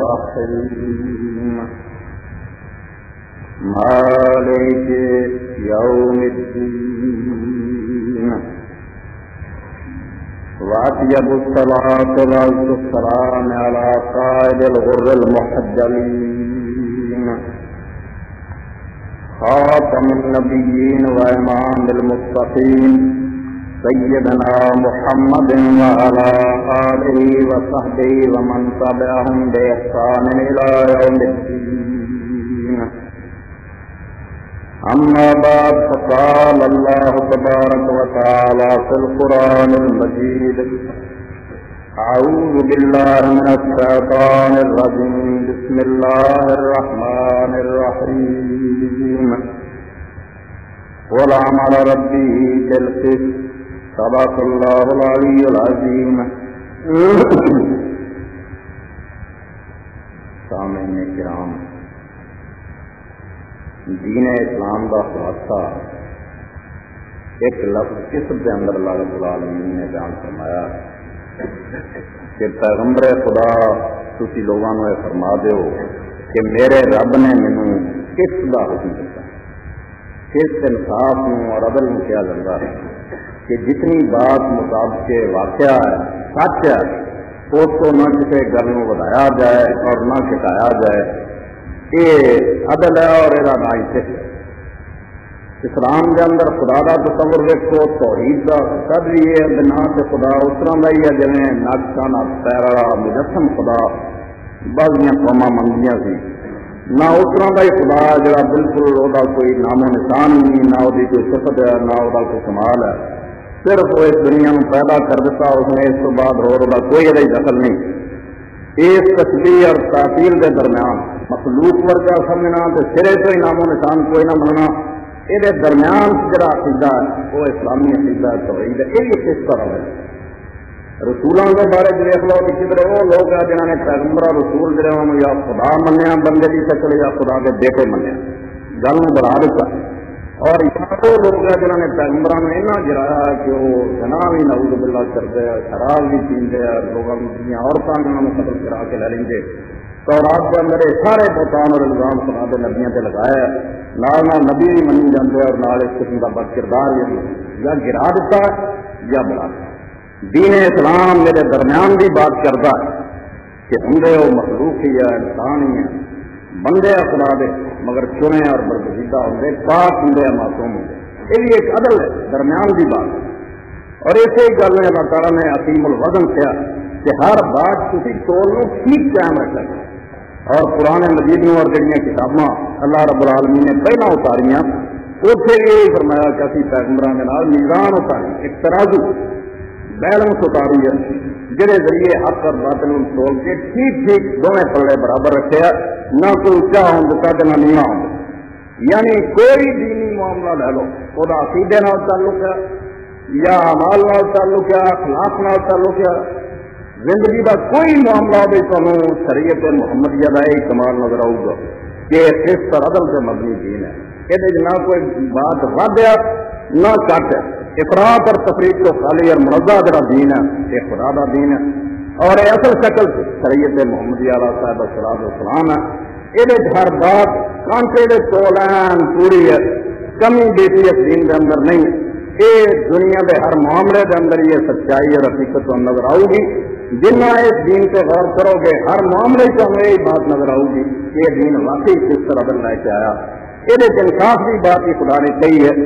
الرحيم مالك يوم الدين وأطيب الصلاة والسلام على قائد الغر المحجلين خاتم النبيين وإمام المتقين سيدنا محمد وعلى آله وصحبه ومن تبعهم بإحسان إلى يوم الدين. أما بعد فقال الله تبارك وتعالى في القرآن المجيد: أعوذ بالله من الشيطان الرجيم بسم الله الرحمن الرحيم قل عمل ربي بالقسط صدق الله العلي العظيم. سامعین کرام، دین اسلام کا خلاصہ ایک لفظ قسم کے اندر اللہ رب العالمین نے بیان فرمایا کہ پیغمبر خدا تسی لوگوں نے فرما دیو کہ میرے رب نے مینوں قسط کا حکم دیتا. قسط انصاف اور عدل میں کیا جاتا ہے کہ جتنی بات مطابق واقعہ ہے، سچ ہے، اس کو نہ کسی گل کو بتایا جائے اور نہ چھٹایا جائے. یہ عدل ہے اور یہ نہ قسط. اسلام کے اندر خدا کا تصور دیکھو، توحید کا سب بھی ہے نہ سے خدا اس طرح کا ہی ہے جی نقشہ نہ پیر والا مجسم خدا بعض قوما منگیاں سی، نہ اس طرح کا ہی خدا جڑا بالکل وہ کوئی نام و نشان نہیں، نہ وہ کوئی صفت ہے، نہ وہ کوئی کمال ہے. صرف وہ اس دنیا میں پیدا کر دیتا اس نے، اس کو بعد اور کوئی یہ دخل نہیں. اس تشبیہ اور تعطیل کے درمیان مخلوق ورگا سمجھنا تو سرے تو ہی نام و نشان کوئی نہ مننا، یہ درمیان جڑا عقیدہ ہے وہ اسلامی عقیدہ توحید ہے. یہ کس طرح ہے رسولوں کے بارے دیکھ لو کہ کدھر وہ لوگ ہیں جنہوں نے پیغمبر رسول جڑے یا خدا منیا بندے کی شکل یا خدا کے بیٹے منیا، گل میں بڑھا دیتا. اور وہ لوگ ہیں جنہوں نے پیغمبروں نے اتنا گرایا کہ وہ جناب بھی نعوذ باللہ کرتے ہیں، شراب بھی پیندے ہیں، لوگوں کی عورتوں نے انہوں قتل کرا کے لے لیں گے. تورات کے اندر یہ سارے بہتان اور الزام خدا کے نبیوں سے لگایا ہے، نال نبی بھی منی جاتے اور نال اس قسم کا بد کردار بھی یا گرا دیتا ہے یا بڑھا دیتا ہے. دین اسلام میرے درمیان بھی بات کرتا ہے کہ ہندے وہ مخلوق ہی ہے، انسان ہی ہے، بندے خدا دے مگر چنے اور برگزیدہ ہوں، پاک ہوں، معصوم ہوں. یہ بھی ایک عدل ہے، درمیان کی بات ہے. اور اسی گل میں اللہ تعالیٰ نے عظیم الوزن کیا کہ ہر بات کسی تول کو ٹھیک قائم رکھنا. اور قرآن مجید میں اور جڑیاں کتاباں اللہ رب العالمین نے پہلا اتاریاں اتنے یہی فرمایا کہ اسی پیغمبران کے نال میزان اتاری، ایک ترازو بیلنس اتاری ہے جہے ذریعے حق اور باطل تول کے ٹھیک ٹھیک دونوں پلے برابر رکھے، نہ کوئی اچا ہوں دیتا نہ نیواں ہوں. یعنی کوئی دینی معاملہ لے لو، وہ عقیدے نال تعلق ہے یا اعمال نال تعلق ہے، اخلاق نال تعلق ہے، زندگی کا کوئی معاملہ بھی تمہیں شریعت محمدیہ کا یہ کمال نظر آؤ گا کہ اس پر عدل سے مبنی دین ہے. یہ نہ کوئی بات ود ہے نہ کٹ ہے. افراط اور تفریق کو خالی اور منزہ جڑا دین ہے یہ خدا کا دین ہے. اور یہ اصل شکل شریعت محمدیہ علیہ صاحب السلام ہے. یہ ہر بات کانٹے کے تولین پوری ہے، کمی بیٹی اس دین کے اندر نہیں. یہ دنیا کے ہر معاملے کے اندر یہ سچائی اور حقیقت نظر آؤ گی. جنہ اس دین سے غور کرو گے ہر معاملے سے ہمیں یہی بات نظر آؤ گی کہ یہ دین واقعی کس طرح عدل لے کے آیا. یہ انصاف کی بات ہی خدا نے کہی ہے.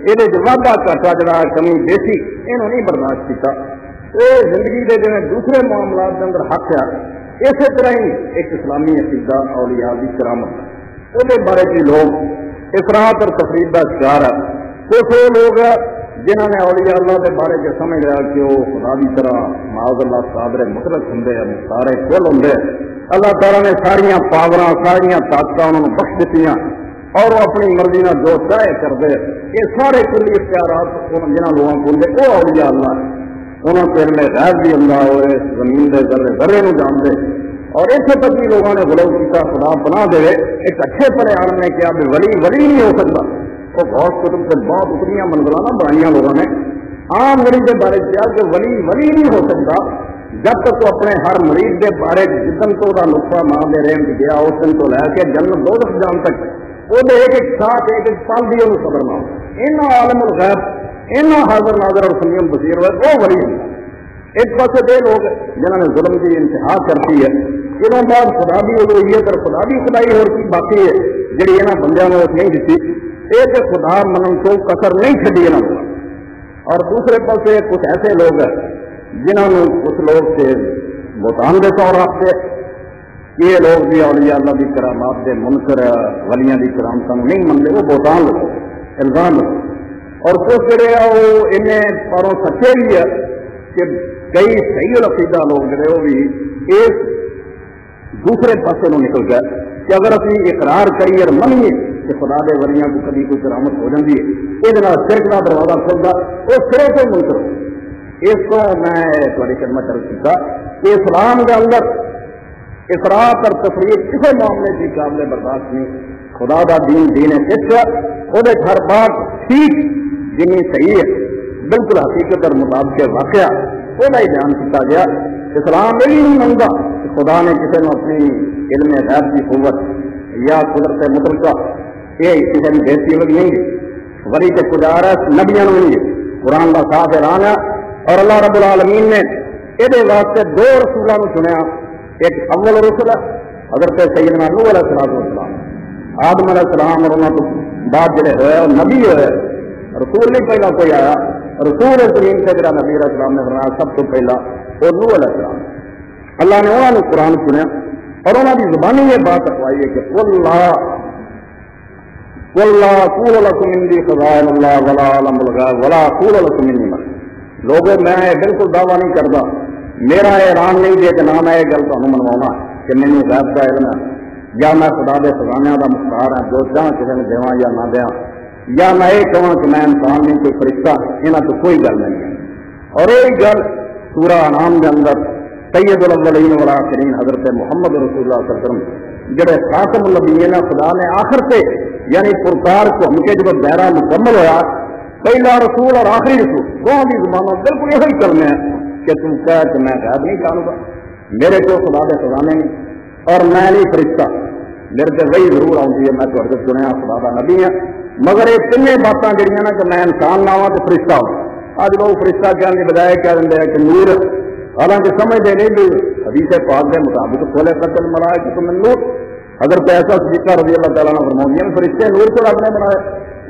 یہ واقعہ گھاٹا جڑا کمی بیسی یہ نہیں برداشت کیا. یہ زندگی کے جو دوسرے معاملات کے اندر حق ہے، اسی طرح ہی ایک اسلامی عقیدہ اولیاء کی کرامت وہ بارے بھی لوگ افراط اور تفریح کا شکار ہے. کچھ وہ لوگ جنہوں نے اولیاء اللہ کے بارے میں سمجھ رہا کہ وہ خدا کی طرح معاذ اللہ صادر مطلق ہوں، سارے کل ہوں. اللہ تعالیٰ نے ساریا پاور ساریا طاقت انہوں نے بخش دیتی اور وہ اپنی مرضی نہ جو چاہے کرتے. یہ سارے کلی اختیارات جنہوں لوگوں کو ہوں وہ اولیاء اللہ ہے. انہوں کے علم غیب بھی اللہ ہوئے، زمین کے ذرے ذرے کو جانتے. اور اتنے تک بھی لوگوں نے غلو کیا خدا بنا دے. ایک اچھے پڑے عالم نے کیا بھی ولی نہیں ہو سکتا. وہ غوث قطب سے بہت اتنی منزلانہ بنائی لوگوں نے. عام ولی کے بارے کیا کہ ولی نہیں ہو سکتا. جب تک تو اپنے ہر مریض کے بارے جسم تو وہ نسخہ ماں دے رحم کی گیا اس دن تو لے کے جنت دوزخ جان تک وہ ایک ایک ساتھ ایک ایک پل بھی انہوں صبر نہ ہو عالم الغیب اینا حاضر ناظر اور سمیم بصیر ہوئے وہ ولی ایک پاس دے لوگ جنہوں نے ظلم کی انتہا کرتی ہے انہوں بعد خدا بھی الوہیت اور خدا بھی خدائی اور کی باقی ہے جڑی انہوں بندیاں نے نہیں دیتی یہ خدا منن تو کسر نہیں چڈی انہوں اور دوسرے پاس کچھ ایسے لوگ ہیں جنہوں نے کچھ لوگ سے بہتان کے طور رکھتے یہ لوگ بھی اولیاء اللہ کی کرامات کے منکر ولیاں کی کرامتوں نہیں منتے وہ بہتان لگو الزام لگو اور کچھ جڑے وہ انہیں پروں سچے بھی ہے کہ کئی صحیح العقیدہ لوگ جڑے وہ بھی اس دوسرے پاسے نو نکل گئے کہ اگر اسی اقرار کریے اور منیے کہ خدا دے ولیاں کو کبھی کوئی کرامت ہو جاتی ہے یہ شرک کا دروازہ کھلتا وہ سرے سے منکر اس کو میں تھوڑی خدمت عرض کیا کہ اسلام کے اندر افراط اور تفریح کسی معاملے کی قابل برداشت نہیں خدا دا دین دین ہے وہ ہر بات ٹھیک جنی صحیح ہے بالکل حقیقت اور مطابق واقعہ وہ بیان کیا گیا اسلام یہ نہیں مانتا کہ خدا نے کسی نے اپنی علم غیب کی قوت یا قدرت مطلقہ یہ کسی نے بہتری ہوئی نہیں ہے وری کے گزارش نبیاں نہیں ہے قرآن کا صاف اعلان ہے اور اللہ رب العالمین نے یہ واسطے دو رسولوں کو چنیا ایک اول رسول ہے حضرت سیدنا نوح علیہ السلام آدم علیہ السلام اور انہوں تو بعد جڑے ہوئے اور نبی ہوئے رسول نہیں پہلا کوئی آیا رسول زمین سے جڑا نبی علیہ السلام نے فرمایا سب تو پہلا اور نوح علیہ السلام اللہ نے انہوں نے قرآن سنیا اور انہوں کی زبانی یہ بات رکھوائی ہے کہ واللہ قول لکم انی خزائن اللہ ولا علم الغیب ولا قول لکم انی ملک لوگوں میں بالکل دعویٰ نہیں کرتا میرا اعلان نہیں دے کہ نہ میں یہ گل تمہیں منواؤں کہ مینو غیب کا علم ہے یا میں خدا دے خزانے کا مختار ہوں جو چاہاں کسی نے دیا یا نہ دیا یا میں یہ کہوں کہ میں انسان نہیں کوئی فرشتہ یہاں تو کوئی گل نہیں ہے اور یہی گل سورہ انعام کے اندر سید الاولین والآخرین حضرت محمد رسول اللہ صلی اللہ علیہ وسلم جڑے خاتم النبیین خدا نے آخر سے یعنی پرکار کو ہم کے جب دائرہ مکمل ہوا پہلا رسول اور آخری رسول دونوں کی زبانوں بالکل یہی کرنے ہیں کہ تم کہہ کہ میں غیب نہیں جانوں گا میرے کو خدا کے خزانے نہیں اور میں نہیں فرشتہ میرے سے وہی ضرور آؤں ہے میں تھوڑے سنیا خدا کا نبی ہوں مگر یہ تین باتیں جہاں نا کہ میں انسان نہ ہوا تو فرشتہ ہوں اج لوگ فرشتہ کہنے کی بجائے کہہ دیں کہ نور حالانکہ سمجھتے نہیں بھی حدیث پاک کے مطابق کھولے قتل مرائے کہ تم نور اگر پیسہ صدیقہ رضی اللہ تعالیٰ نے فرمایا فرشتے نور سے رب نے بنایا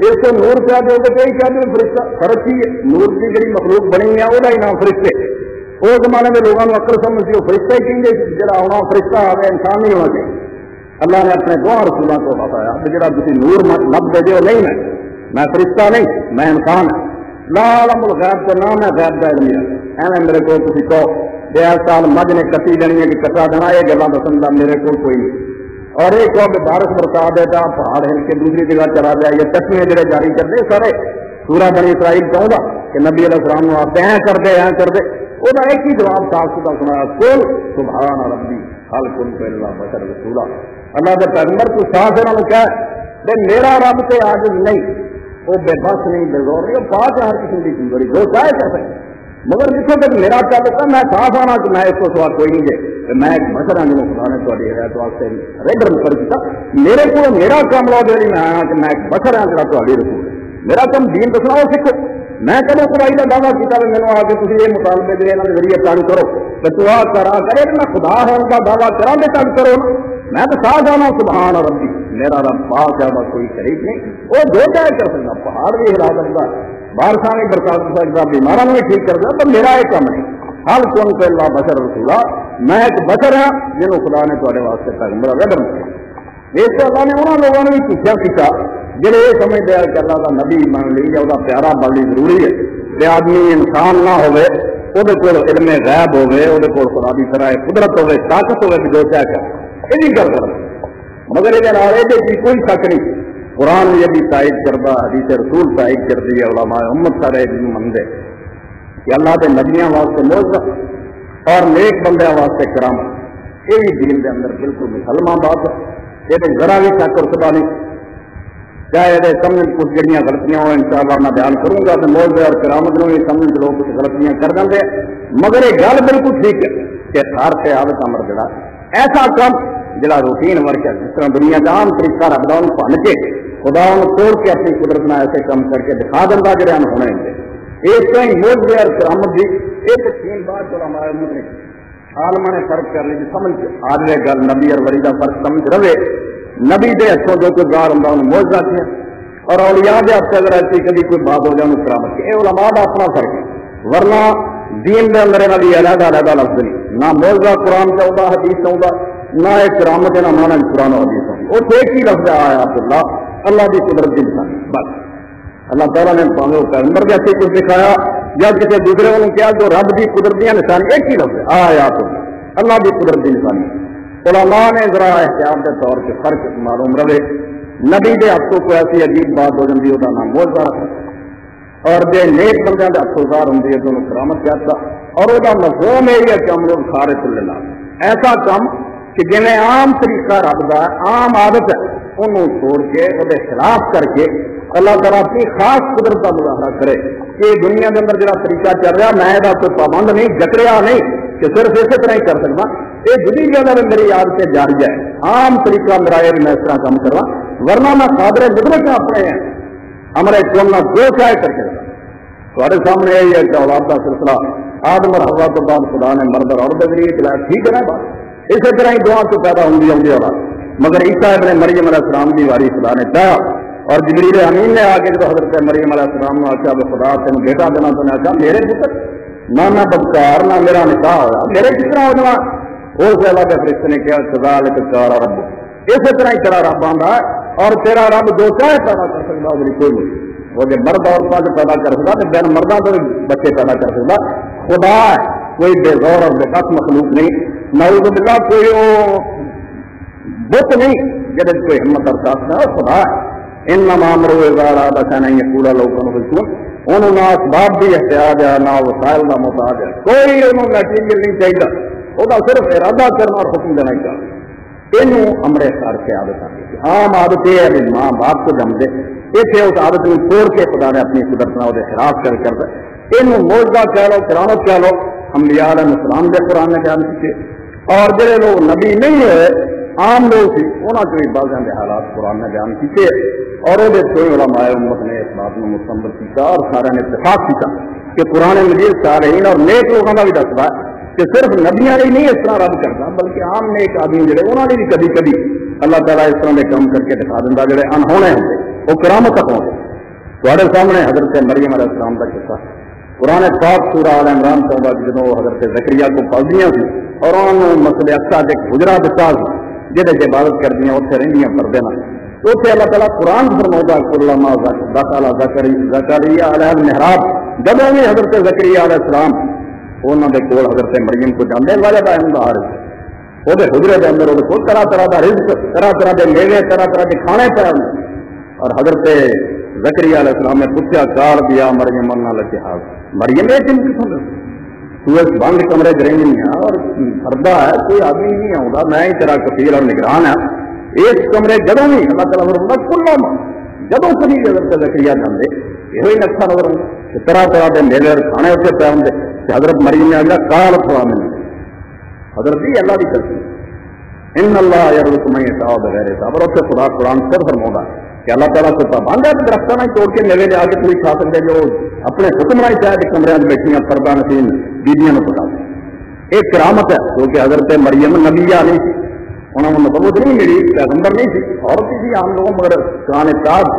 اس کو نور کیا دو گے کئی کیا دو فرشتہ فرق ہی ہے نور کی جی مخلوق بنی ہے وہ نام فرشتے وہ زمانے میں لوگوں نے عقل سمجھتی وہ فرشتہ ہی کہیں گے جا آنا فرشتہ آ گیا انسان نہیں ہونا چاہیے اللہ نے اپنے دو رسولوں کو بتایا جا تھی نور لب دے دو نہیں میں فرشتہ نہیں میں انسان ہوں لا علم الغیب تو نہ میں غیب کا علم ہے ایویں میرے کو تھی کہو ڈیڑھ سال مجھ نے کٹی دینی ہے کہ کٹا دینا یہ گلا دسن کا میرے کو کوئی نہیں اور ایک کہ بارش برسا دیتا پہاڑ ہل کے دوسری جگہ چلا جائے یہ تسمے جڑے جاری کرتے سارے سورہ بنی اسرائیل چاہتا کہ نبی علیہ السلام آپ کر دے وہ ایک ہی جواب صاف ستھرا سنایا کل سبحان ربی حل کن پہلا بشر رسولہ اللہ کے پیغمبر کو صاف انہوں نے کہا میرا رب سے عاجز نہیں وہ بے بس نہیں بے زور نہیں وہ پاک ہر قسم کی چیز بڑی جو چاہے کر سکتے مگر جتنے تک میرا تعلق ہے میں صاف آنا کہ میں اس کو سوال کوئی نہیں دے کہ میں ایک بشر ہوں جنہوں خدا نے تھوڑی ہدایت واسطے ریڈر مقرر کیا میرے کو میرا کام لو دے میں آیا کہ میں ایک بشر ہوں جڑا تھوڑی رسول میرا کام دین دسنا وہ سیکھو میں کدو خدائی کا دعویٰ کیا مینو آ کے تھی یہ مطالبے جی یہاں کے ذریعے چالو کرو کہ تو آ کرا کرے میں خدا ہوں کا دعویٰ کرا دے چالو کرو میں تو ساتھ آنا سبحان ربی میرا رب پاک ہے بس کوئی شریک نہیں وہ جو چاہے کر سکتا پہاڑ بھی ہلا سکتا بارشاں بھی برسا سکتا بیماروں بھی ٹھیک کر سکتا تو میرا یہ کام نہیں حل کون پہ اللہ بشر رسولہ میں ایک بشر ہوں جنہوں خدا نے تھوڑے واسطے پیغمبر رڈر کیا اس سے اللہ نے انہوں لوگوں نے بھی پوچھا جہے یہ سمجھتے ہیں کہ اللہ کا نبی مان لی یا وہ پیارا بن لی ضروری ہے کہ آدمی انسان نہ ہوئے وہ کول علم غیب ہوئے وہ خدا کی طرح قدرت ہوئے طاقت ہوئے جو کیا یہ گل کر مگر یہ کوئی شک نہیں قرآن یہ بھی تائید کرتا حدیث رسول تائید کرتی ہے علماء امت سارے منگے کہ اللہ کے نبیاں واسطے معجزہ اور نیک بندے واسطے کرامت یہ بھی دین کے اندر بالکل مسلمان بات ہے یہ ذرا بھی شک اور خدا نہیں چاہے یہ سمجھ کچھ جڑیاں غلطیاں ہو انشاءاللہ میں بیان کروں گا تو موضوع اور کرامت میں سمجھ لوگ کچھ غلطیاں کر دیں گے، مگر یہ گل بالکل ٹھیک ہے کہ ہر قیادت امر جڑا ایسا کام جڑا روٹین ورک ہے، جس طرح دنیا کا عام طریقہ رب ان بن کے خدا ان توڑ کے اپنی قدرت میں ایسے کام کر کے دکھا دینا جڑے ان ہونے ہوں اس طرح موضوع اور کرامت کی ایک تقسیم بعد جو ہمارے امت نے عالم نے فرق کر لی سمجھ آج یہ گل نبی اور ولی کا فرق سمجھ رہے نبی دے ہاتھوں جو کوئی گار ہوں انہوں موجزہ کیا اور اولیاء دے ہاتھ اگر ایسی کبھی کوئی بات ہو جائے انہوں کرامت کی یہ علماء کا اپنا فرق ہے، ورنہ دین دے اندر نبی علیحدہ علیحدہ لفظ نہیں، نہ موجزہ قرآن چاہتا حدیث چاہتا نہ ایک کرامت نہ مانا قرآن و حدیث چاہتا وہ ایک ہی لفظ آیا اللہ کی قدرت کی نشانی بس اللہ تعالیٰ نے پاوے وہ پیغمبر جیسے کچھ دکھایا یا کسی دوسرے کو کیا جو رب کی قدرت کی نشانی ایک ہی لفظ آیا اللہ کی قدرت کی نشانی۔ علماء نے ذرا احتیاط کے طور پہ فرق معلوم رہے نبی کے ہاتھوں کو ایسی عجیب بات ہو جاتی وہ نام موجزہ رکھتا اور جو نیک بندے کے ہاتھوں دار ہوں تو انہوں کرامت کہتا اور وہ مفہوم یہ ہے کہ ہم لوگ سارے چلے لا ایسا کام کہ جی عام طریقہ رب کا عام عادت ہے انہوں چھوڑ کے وہ خلاف کر کے اللہ تعالیٰ اپنی خاص قدرت کا مظاہرہ کرے کہ دنیا کے اندر جڑا طریقہ چل رہا میں یہ کوئی پابند نہیں جکڑیا نہیں کہ صرف اسی طرح ہی کر سکتا یہ جدی جگہ میری عادت جاری ہے عام طریقہ میرا یہ میں اس طرح کام کروا ورنہ میں قادر مدرک اپنے ہیں ہمارے چوننا جو چاہے کر کے تمہارے سامنے یہی ہے کہ اولاد کا سلسلہ آدم اور حوا تو بعد خدا نے مرد اور عورت کے ذریعے چلایا ٹھیک ہے نا بات اسی طرح ہی دعا تو پیدا ہوں گی اولاد مگر عیسیٰ ابن مریم علیہ السلام کی واری خدا نے چاہا اور جبریل امین نے آ کے جب حضرت مریم علیہ السلام نے آخیا خدا تین بیٹا دینا تو نے آخیا میرے پتر نہ میں بدکار نہ میرا نکاح ہوا میرے کس طرح ہو جانا اس اللہ کے فرشتے نے کیا سزا لکار رب اسی طرح ہی تیرا رب آتا ہے اور تیرا رب جو چاہے پیدا کر سکتا وہ کوئی نہیں وہ جو مرد عورتوں سے پیدا کر سکتا تو بین مردوں سے بچے پیدا کر سکتا خدا ہے کوئی بے غور اور بے بس مخلوق نہیں نعوذ باللہ کوئی وہ بت نہیں جب کوئی ہمت اور ساتھ نہ خدا ہے انما امرؤ اذا اراد شيئا ان يقول له كن فيكون انہوں نہ اسباب بھی احتیاج ہے نہ وسائل کا محتاج ہے کوئی انہوں میٹیریل نہیں چاہیے وہ صرف ارادہ کرنا اور حکم دینا چاہیے یہ امر سار کے عادت آتی عام عادت یہ ہے ماں باپ کو جم دے اسے اس عادت میں توڑ کے خدا نے اپنی قدرت نہ وہ خلاف کر دے یہ موجزہ کہہ لو کرامت کہہ لو انبیاء علیہ السلام کے قرآن نے بیان کیے اور جڑے لوگ نبی نہیں ہوئے عام لوگ تھے انہوں کے بھی بعض حالات قرآن نے بیان کیے اور وہ کوئی علماء امت نے اس بات میں مستمل کیا اور سارے نے اتفاق کیا کہ قرآن مجید صالحین اور نیک لوگوں کا بھی دستا ہے کہ صرف نبیاں ہی نہیں اس طرح رب کرتا بلکہ عام نیک آدمی جڑے انہوں نے بھی کبھی کبھی اللہ تعالیٰ اس طرح کے کام کر کے دکھا دینا جڑے انہونے ہوتے وہ کرامت تک ہوتے تھوڑے سامنے حضرت مریم علیہ السلام کا قصہ قرآن پاک سورہ آل عمران کا جدوں حضرت زکریا کو پالدیاں سی اور انہوں نے مسجد اقصی کے حجرا دتا جہاں سے عبادت کردیاں اتنے رہندیاں پردے نہ اتنے اللہ تعالیٰ قرآن فرماتا کلما دخل زکریا علیہ المحراب جب بھی حضرت زکریا علیہ السلام انہوں نے کول حضرت مریم کو جانے والا ہر وہ حجرے کے اندر وہ طرح طرح کا رزق طرح طرح کے میوے طرح طرح کے کھانے پہ اور حضرت زکریا علیہ السلام نے پوچھا کار دیا مریم اللہ لحاظ مریم یہ چن کسوں تو بند کمرے رہی ہے اور پردہ ہے کوئی آدمی نہیں آتا میں ہی تیرا کفیل اور نگران ہے اس کمرے جدوں بھی اللہ تعالیٰ فرماتا کلا جدوں کبھی حضرت زکریا جاندے یہ نقصہ نظر آتا طرح طرح کے میوے اور کھانے اتنے پہ ہوں حضرت مریم نے آگیا کال تھوڑا میں حضرت جی اللہ کی کرتی ان اللہ یرزق من یشاء بغیر حساب اور اسے خدا قرآن سے فرماتا کہ اللہ تعالیٰ سے پابند ہے درختوں نے توڑ کے میوے لے آ کے کوئی کھا سکتے جو اپنے حکم نہیں چاہے کمرے میں بیٹھیاں پردہ نشین بیبیاں کو بتا دیں ایک کرامت ہے کیونکہ حضرت مریم نبیہ نہیں تھی انہوں نے نبوت نہیں ملی پیغمبر نہیں تھی عورت تھی عام لوگوں مگر قرآن تاج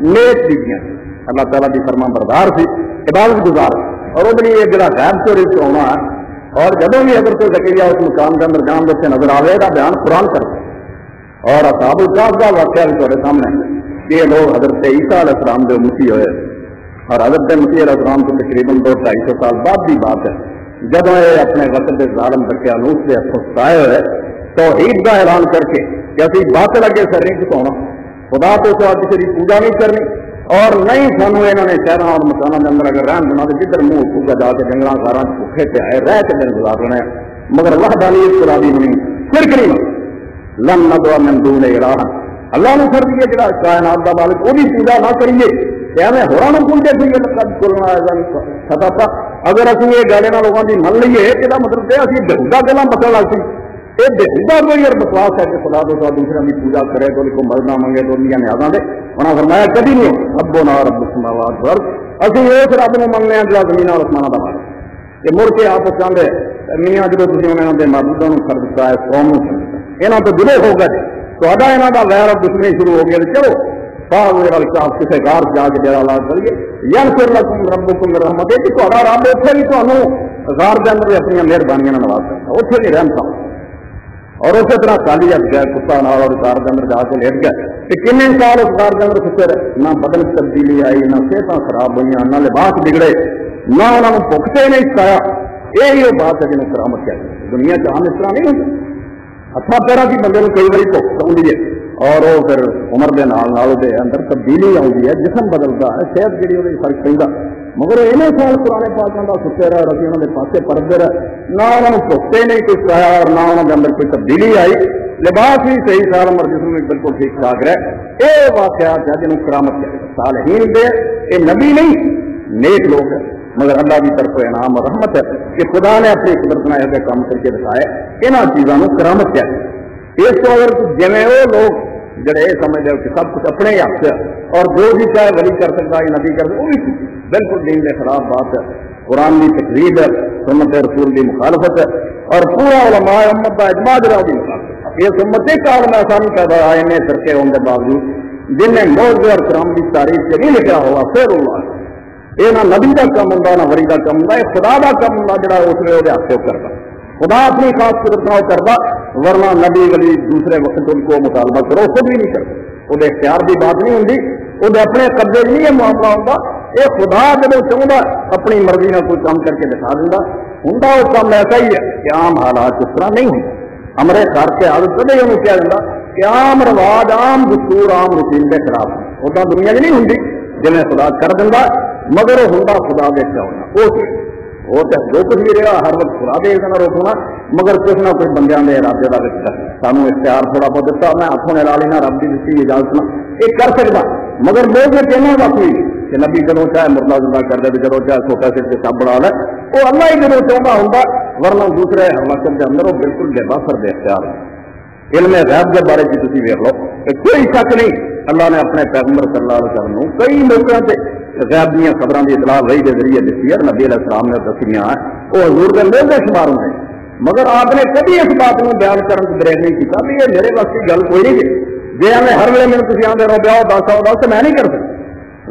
نیک بیبیاں اللہ تعالیٰ کی فرما بردار تھی عبادت گزار اور وہ بھی یہ جڑا غیب سے رزق ہونا ہے اور جب بھی حضرت زکریا اس مقام کے اندر جان سے نظر آئے گا بیان قرآن کرتے اور اصحاب الکہف کا واقعہ بھی تمہارے سامنے یہ لوگ حضرت عیسیٰ علیہ السلام جو مسیح ہوئے اور حضرت مسیح علیہ السلام کو تقریباً 200-250 سال بعد کی بات ہے جب یہ اپنے وقت ظالم دقیانوس سے افسائے ہوئے توحید کا اعلان کر کے کہ اسی باطل اگے سر نہیں جھکاؤنا خدا تو کسی کی پوجا نہیں کرنی اور نہیں سانو انہوں نے شہروں اور مکانوں کے اندر اگر رہن دینا تو جدھر منہ چوکا جا کے جنگل گارا بھوکھے پہ آئے رہ کے دن گزارنے مگر اللہ دانی خدا بھی نہیں شرک نہیں لن ندعو من دون الہ اللہ نے کر دیے جڑا کائنات کا مالک وہی پوجا نہ کریے میں ہوراں پوجے ستا اگر اسی یہ گل یہاں لوگوں کی من لیے یہ مطلب ہے اسی بےحدہ گلاں پتہ لگ سی یہ بےحدہ کوئی یار بکواس ہے کہ خدا تو دوسرے کی پوجا کرے تو کو مرنا منگے تو ان نیازاں دے انہاں فرمایا کبھی نہیں رب نہ رب السماوات والارض اسی اس رب نو منگنے جڑا زمین اور آسماناں دا مالک یہ مڑ کے آپ چاہتے میاں جب تھی انہوں نے معبودوں کو کر دیتا ہے قوم کو کر دیتا یہاں تو دلے ہو گئے تو یہاں کا غیر اور دشمنی شروع ہو گیا چلو آپ کسی گار جا کے جگہ لا کریے یا پھر رب کو رحمت ہے کہ رب اتنے بھی تمہیں غار کے اندر اپنی مہربانیاں نواز کرتا اتنے بھی رحمتا اور اسی طرح کالی ہٹ گیا کتا نال اور غار کے اندر جا کے لیٹ گیا کہ کن سال اس غار کے اندر فکر نہ بدن تبدیلی آئی نہ صحت خراب ہوئی نہ لباس بگڑے نہ انہوں نے بھوک سے نہیں سکھایا یہی وہ بات ہے جنہیں کرامت کیا دنیا چ عام اس طرح نہیں ہوتی ہاتھوں پیروں کی بندے کو کئی بار بھوک آتی ہے اور وہ پھر عمر کے نال دے اندر تبدیلی آتی ہے جسم بدلتا ہے صحت جی وہ فرق پہ مگر انہیں سال پرانے پاکوں کا ستے رہے رسی انہوں نے پاسے پڑھتے رہے نہ انہوں نے بھوکتے نہیں کچھ کھایا اور نہ انہوں کے اندر کوئی تبدیلی آئی لباس بھی صحیح سال عمر جسم بھی بالکل ٹھیک ٹھاک رہے یہ واقعات ہے جنہوں کرامت کیا صالحین دے یہ نبی نہیں نیک لوگ ہیں مگر اللہ کی طرف انعام اور رحمت ہے کہ خدا نے اپنی قدرت نہ ایسے کام کر کے دکھائے یہاں چیزوں کرامت کیا ہے اس کو اگر جی وہ لوگ جڑے یہ سمجھتے کہ سب کچھ اپنے ہی ہاتھ ہے اور جو بھی چاہے ولی کر سکتا ہے نبی کر سکتا وہ بھی بالکل دین کے خلاف بات ہے قرآن کی تقریب ہے سنت رسول کی مخالفت ہے اور پورا علماء امت کا اجماع جڑا بھی مخالفت یہ سمت کار میں آسانی پیدا آئے میں سرکے ہونے کے باوجود جن نے موضوع اور کرام کی تاریخ سے نہیں لکھا ہوا پھر اللہ یہ نہ نبی کا کم ہوں نہ ولی کا کم ہوں یہ خدا کا کم ہوں جڑا اس نے وہ ہاتھ کرتا خدا اپنی خاص قدرت نہ کرتا ورنہ نبی ولی دوسرے وقت ان کو مطالبہ کرو خود بھی نہیں کرتا وہ اختیار کی بات نہیں ہوں وہ اپنے قبضے نہیں یہ معاملہ ہوتا یہ خدا جب چاہتا اپنی مرضی نہ کوئی کام کر کے دکھا دینا ہوں وہ کام ایسا ہی ہے کہ عام حالات اس طرح نہیں ہوتے ہمارے گھر کے حالت کبھی انہوں کیا دینا کہ عام رواج عام دستور عام روٹین کے خلاف ادا دنیا کی نہیں ہوں جی خدا کر دینا مگر وہ ہوں خدا دے کیا ہونا وہ جو کچھ بھی رہا ہر وقت خدا دے دینا روکنا مگر کچھ نہ کچھ بندیاں کے ارادے کا وچ سانوں اختیار تھوڑا بہت دیتا میں ہاتھوں نے لا لینا رب کی دتی اجازت نہ یہ کر سکتا مگر لوگ یہ کہنا باقی کہ نبی جدوں چاہے مردہ زندہ کر دے جدوں چاہے چھوٹا سر کے سب بڑا لے وہ اللہ ہی جدوں چاہتا ہوں ورنہ دوسرے وقت کے اندر وہ بالکل بے بسر بے اختیار ہے علم غیب کے بارے میں تھی ویک لو کہ کوئی شک نہیں اللہ نے اپنے پیغمبر صلی اللہ علیہ وسلم کئی موقعوں سے غیب دیا خبروں کی اطلاع وحی کے ذریعے دیتی ہے نبی علیہ السلام نے دسیاں وہ حضور کے لوگ شمار ہوئے مگر آپ نے کبھی اس بات کو بیان کرنے کی بریک نہیں کیا بھی یہ میرے وقت کی گل کوئی نہیں جی ہمیں ہر ویلے میرے تھی آدھے رو بیاؤ دس آؤ دس میں نہیں کر سکتا